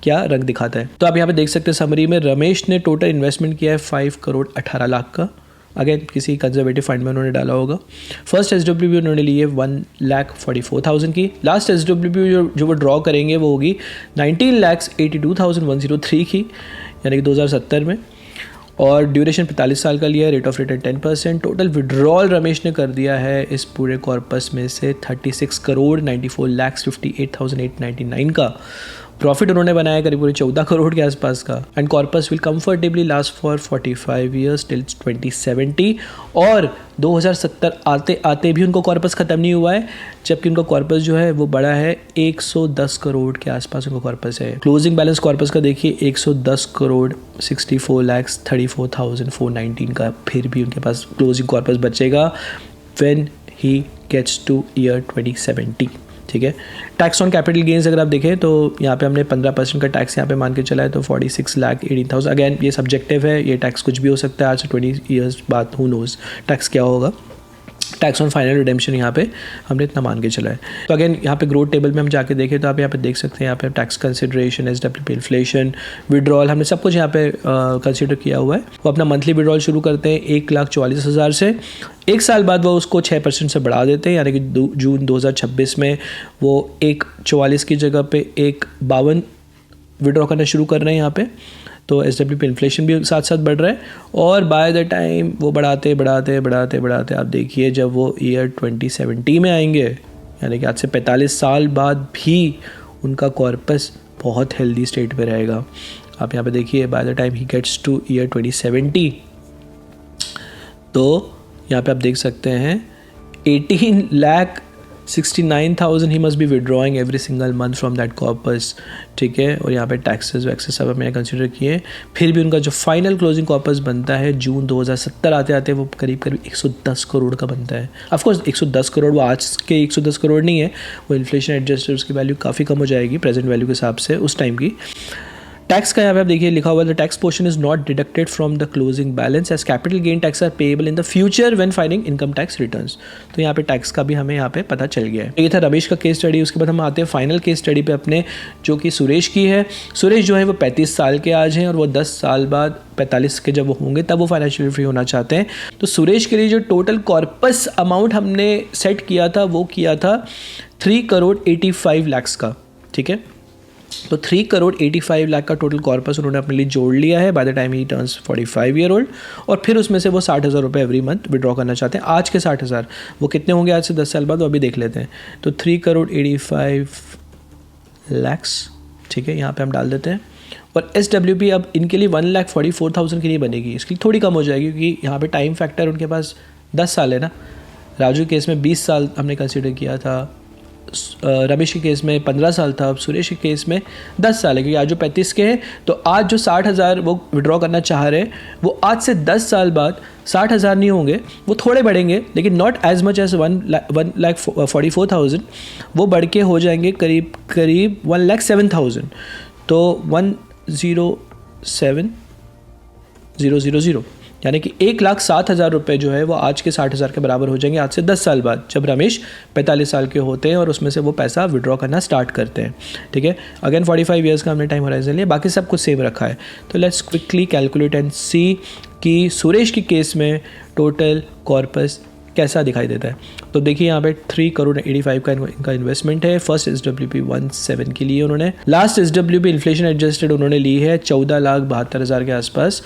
क्या रंग दिखाता है। तो आप यहाँ पे देख सकते हैं समरी में रमेश ने टोटल इन्वेस्टमेंट किया है 5 करोड़ 18 लाख का। अगेन किसी कंजर्वेटिव फंड में उन्होंने डाला होगा। फर्स्ट SWP उन्होंने ली है 1,44,000 की। लास्ट SWP जो वो ड्रॉ करेंगे वो होगी 19,82,103 की, यानी कि 2070 में। और ड्यूरेशन 45 साल का लिया है, rate of return 10%। Total withdrawal Ramesh ने कर दिया है इस पूरे कॉर्पस में से 36 करोड़ 94,58,899 का। प्रॉफिट उन्होंने बनाया करीब 14 करोड़ के आसपास का। And corpus will comfortably last for 45 years till 2070। और 2070 आते आते भी उनको कॉर्पस ख़त्म नहीं हुआ है, जबकि उनका कॉर्पस जो है वो बड़ा है 110 करोड़ के आसपास उनका कॉर्पस है। क्लोजिंग बैलेंस कॉर्पस का देखिए 110 करोड़ 64,34,419 का। फिर भी उनके पास क्लोजिंग कॉर्पस बचेगा when he gets to year 2070, ठीक है। टैक्स ऑन कैपिटल गेन्स अगर आप देखें तो यहाँ पे हमने 15% का टैक्स यहाँ पे मान के चला है, तो 46,18,000। अगेन ये सब्जेक्टिव है, ये टैक्स कुछ भी हो सकता है। आज से 20 ईयर्स बाद हु नोज टैक्स क्या होगा। टैक्स ऑन फाइनल रिडेम्पशन यहाँ पे हमने इतना मान के चला है। तो अगेन यहाँ पे ग्रोथ टेबल में हम जाके देखें तो आप यहाँ पे देख सकते हैं, यहाँ पे tax consideration, SWP inflation, withdrawal, हमने सब कुछ यहाँ पे कंसिडर किया हुआ है। वो अपना मंथली विड्रॉल शुरू करते हैं 1,44,000 से। एक साल बाद वो उसको 6% से बढ़ा देते हैं, यानी कि जून 2026 में वो 1,44 की जगह पे 1,52 विड्रॉ करना शुरू कर रहे हैं यहाँ पे। तो SWP इन्फ्लेशन भी साथ साथ बढ़ रहा है। और बाय द टाइम वो बढ़ाते आप देखिए जब वो ईयर 2070 में आएंगे, यानी कि आज से 45 साल बाद भी उनका कॉर्पस बहुत हेल्दी स्टेट में रहेगा। आप यहाँ पे देखिए by the time he gets to year 2070, तो यहाँ पे आप देख सकते हैं 18,69,000 he must be withdrawing every single month from that corpus, ठीक है। और यहाँ पे टैक्सेस वैक्सेस सब मैंने कंसिडर किए। फिर भी उनका जो फाइनल क्लोजिंग कॉर्पस बनता है जून 2070 आते आते वो करीब 110 करोड़ का बनता है। ऑफकोर्स 110 करोड़ वो आज के 110 करोड़ नहीं है, वो इन्फ्लेशन एडजस्टेड उसकी वैल्यू काफ़ी कम हो जाएगी प्रेजेंट वैल्यू के हिसाब से उस टाइम की। टैक्स का यहाँ पे आप देखिए लिखा हुआ है, the tax portion is not deducted from the closing balance as capital gain tax are payable in the future when filing income tax returns. तो यहाँ पे टैक्स का भी हमें यहाँ पे पता चल गया है। ये था रमेश का केस स्टडी। उसके बाद हम आते हैं फाइनल केस स्टडी पे अपने, जो कि सुरेश की है। सुरेश जो है वो 35 साल के आज हैं और वो 10 साल बाद 45 के जब वो होंगे तब वो फाइनेंशियली फ्री होना चाहते हैं। तो सुरेश के लिए जो टोटल कॉर्पस अमाउंट हमने सेट किया था वो किया था 3 करोड़ 85 लाख का, ठीक है। तो 3 करोड़ 85 लाख का टोटल कॉर्पस उन्होंने अपने लिए जोड़ लिया है bye the time he turns 45 year old. और फिर उसमें से वो 60,000 रुपये एवरी मंथ विड्रॉ करना चाहते हैं। आज के 60,000 वो कितने होंगे आज से 10 साल बाद, वो अभी देख लेते हैं। तो 3 करोड़ 85 लाख, ठीक है, यहाँ पे हम डाल देते हैं। और SWP अब इनके लिए 1,44,000 की नहीं बनेगी, इसकी थोड़ी कम हो जाएगी क्योंकि यहाँ पे टाइम फैक्टर उनके पास 10 साल है ना। राजू केस में 20 साल हमने कंसिडर किया था, रमेश के केस में 15 साल था, अब सुरेश के केस में 10 साल है क्योंकि आज जो 35 के हैं। तो आज जो 60,000 वो विड्रॉ करना चाह रहे हैं वो आज से 10 साल बाद 60,000 नहीं होंगे, वो थोड़े बढ़ेंगे लेकिन नॉट एज मच एज 1,44,000, वो बढ़ के हो जाएंगे करीब 1,07,000। तो 1,07,000 यानी कि 1,07,000 रुपये जो है वो आज के 60,000 के बराबर हो जाएंगे आज से 10 साल बाद, जब रमेश 45 साल के होते हैं और उसमें से वो पैसा विड्रॉ करना स्टार्ट करते हैं, ठीक है। अगेन 45 ईयर्स का हमने टाइम होराइजन लिया, बाकी सब कुछ सेम रखा है। तो लेट्स क्विकली कैलकुलेट एंड सी कि सुरेश के केस में टोटल कॉर्पस कैसा दिखाई देता है। तो देखिए यहाँ पे 3 करोड़ 85 का इनका इन्वेस्टमेंट है। फर्स्ट SWP 17 की लिए उन्होंने, लास्ट SWP इन्फ्लेशन एडजस्टेड उन्होंने ली है 14,72,000 के आसपास।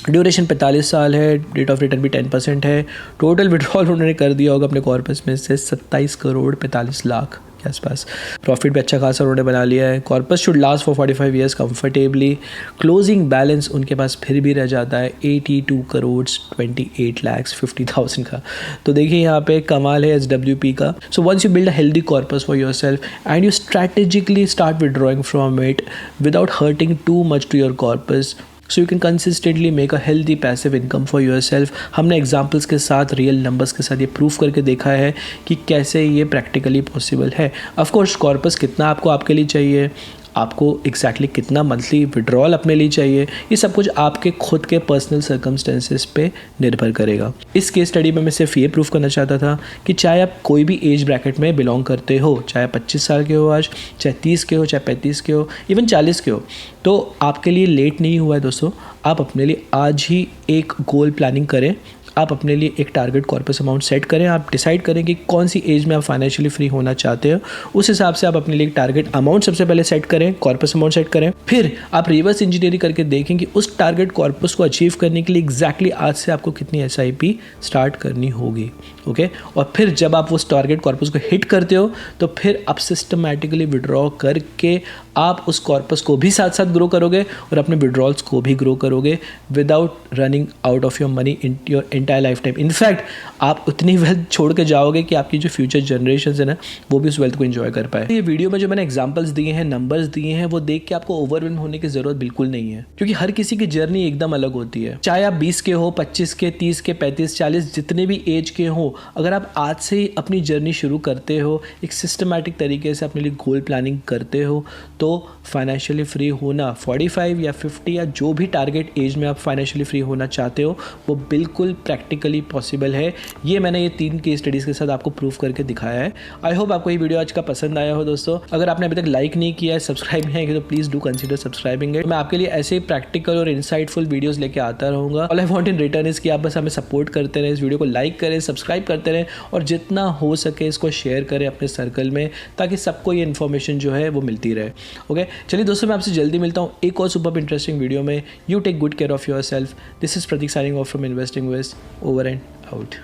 ड्यूरेशन 45 साल है, रेट ऑफ रिटर्न भी 10% है। टोटल विड्रॉल उन्होंने कर दिया होगा अपने कॉर्पस में से 27 करोड़ 45 लाख के आसपास। प्रॉफिट भी अच्छा खासा उन्होंने बना लिया है। Corpus should last for 45 years comfortably. Closing balance उनके पास फिर भी रह जाता है 82 करोड़ 28,50,000 का। तो देखिए यहाँ पे कमाल है SWP का। So once you build a healthy corpus for yourself and you strategically start withdrawing from it without hurting too much to your corpus, so you can consistently make a healthy passive income for yourself. हमने examples के साथ, real numbers के साथ ये proof करके देखा है कि कैसे ये प्रैक्टिकली पॉसिबल है। ऑफकोर्स कॉर्पस कितना आपको आपके लिए चाहिए, आपको एग्जैक्टली कितना मंथली विड्रॉल अपने लिए चाहिए, ये सब कुछ आपके खुद के पर्सनल सर्कमस्टेंसेस पे निर्भर करेगा। इस केस स्टडी में मैं सिर्फ ये प्रूफ करना चाहता था कि चाहे आप कोई भी एज ब्रैकेट में बिलोंग करते हो, चाहे 25 साल के हो आज, चाहे 30 के हो, चाहे 35 के हो, इवन 40 के हो, तो आपके लिए लेट नहीं हुआ है दोस्तों। आप अपने लिए आज ही एक गोल प्लानिंग करें, आप अपने लिए एक टारगेट कॉर्पस अमाउंट सेट करें, आप डिसाइड करें कि कौन सी एज में आप फाइनेंशियली फ्री होना चाहते हो, उस हिसाब से आप अपने लिए एक टारगेट अमाउंट सबसे पहले सेट करें, कॉर्पस अमाउंट सेट करें। फिर आप रिवर्स इंजीनियरिंग करके देखें कि उस टारगेट कॉर्पस को अचीव करने के लिए एग्जैक्टली आज से आपको कितनी SIP स्टार्ट करनी होगी। ओके, और फिर जब आप उस टारगेट कॉर्पस को हिट करते हो तो फिर आप सिस्टमैटिकली विड्रॉ करके आप उस कॉर्पस को भी साथ साथ ग्रो करोगे और अपने विड्रॉल्स को भी ग्रो करोगे without running out of your money in your entire life time. In fact आप उतनी वेल्थ छोड़ के जाओगे कि आपकी जो फ्यूचर जनरेशन है ना, वो भी उस वेल्थ को एंजॉय कर पाए। ये वीडियो में जो मैंने एग्जांपल्स दिए हैं, नंबर्स दिए हैं, वो देख के आपको ओवरवेल्म होने की जरूरत बिल्कुल नहीं है, क्योंकि हर किसी की जर्नी एकदम अलग होती है। चाहे आप 20 के हो, 25 के, 30 के, 35, 40, जितने भी एज के हो, अगर आप आज से ही अपनी जर्नी शुरू करते हो, एक सिस्टमैटिक तरीके से अपने लिए गोल प्लानिंग करते हो, तो फाइनेंशियली फ्री होना 45 या 50 या जो भी टारगेट एज में आप फाइनेंशियली फ्री होना चाहते हो, वो बिल्कुल प्रैक्टिकली पॉसिबल है। ये मैंने ये 3 केस स्टडीज़ के साथ आपको प्रूफ करके दिखाया है। आई होप आपको ये वीडियो आज का पसंद आया हो दोस्तों। अगर आपने अभी तक लाइक नहीं किया है, सब्सक्राइब नहीं किया, तो please do consider subscribing it. मैं आपके लिए ऐसे प्रैक्टिकल और इंसाइटफुल वीडियोस लेके आता रहूँगा। All I want in return is कि आप बस हमें सपोर्ट करते रहें, इस वीडियो को लाइक करें, सब्सक्राइब करते रहें और जितना हो सके इसको शेयर करें अपने सर्कल में, ताकि सबको ये इन्फॉर्मेशन जो है वो मिलती रहे। ओके, चलिए दोस्तों, मैं आपसे जल्दी मिलता हूँ एक और सुपर इंटरेस्टिंग वीडियो में। You take good care of yourself. This is Prateek signing off from investing with, over and out.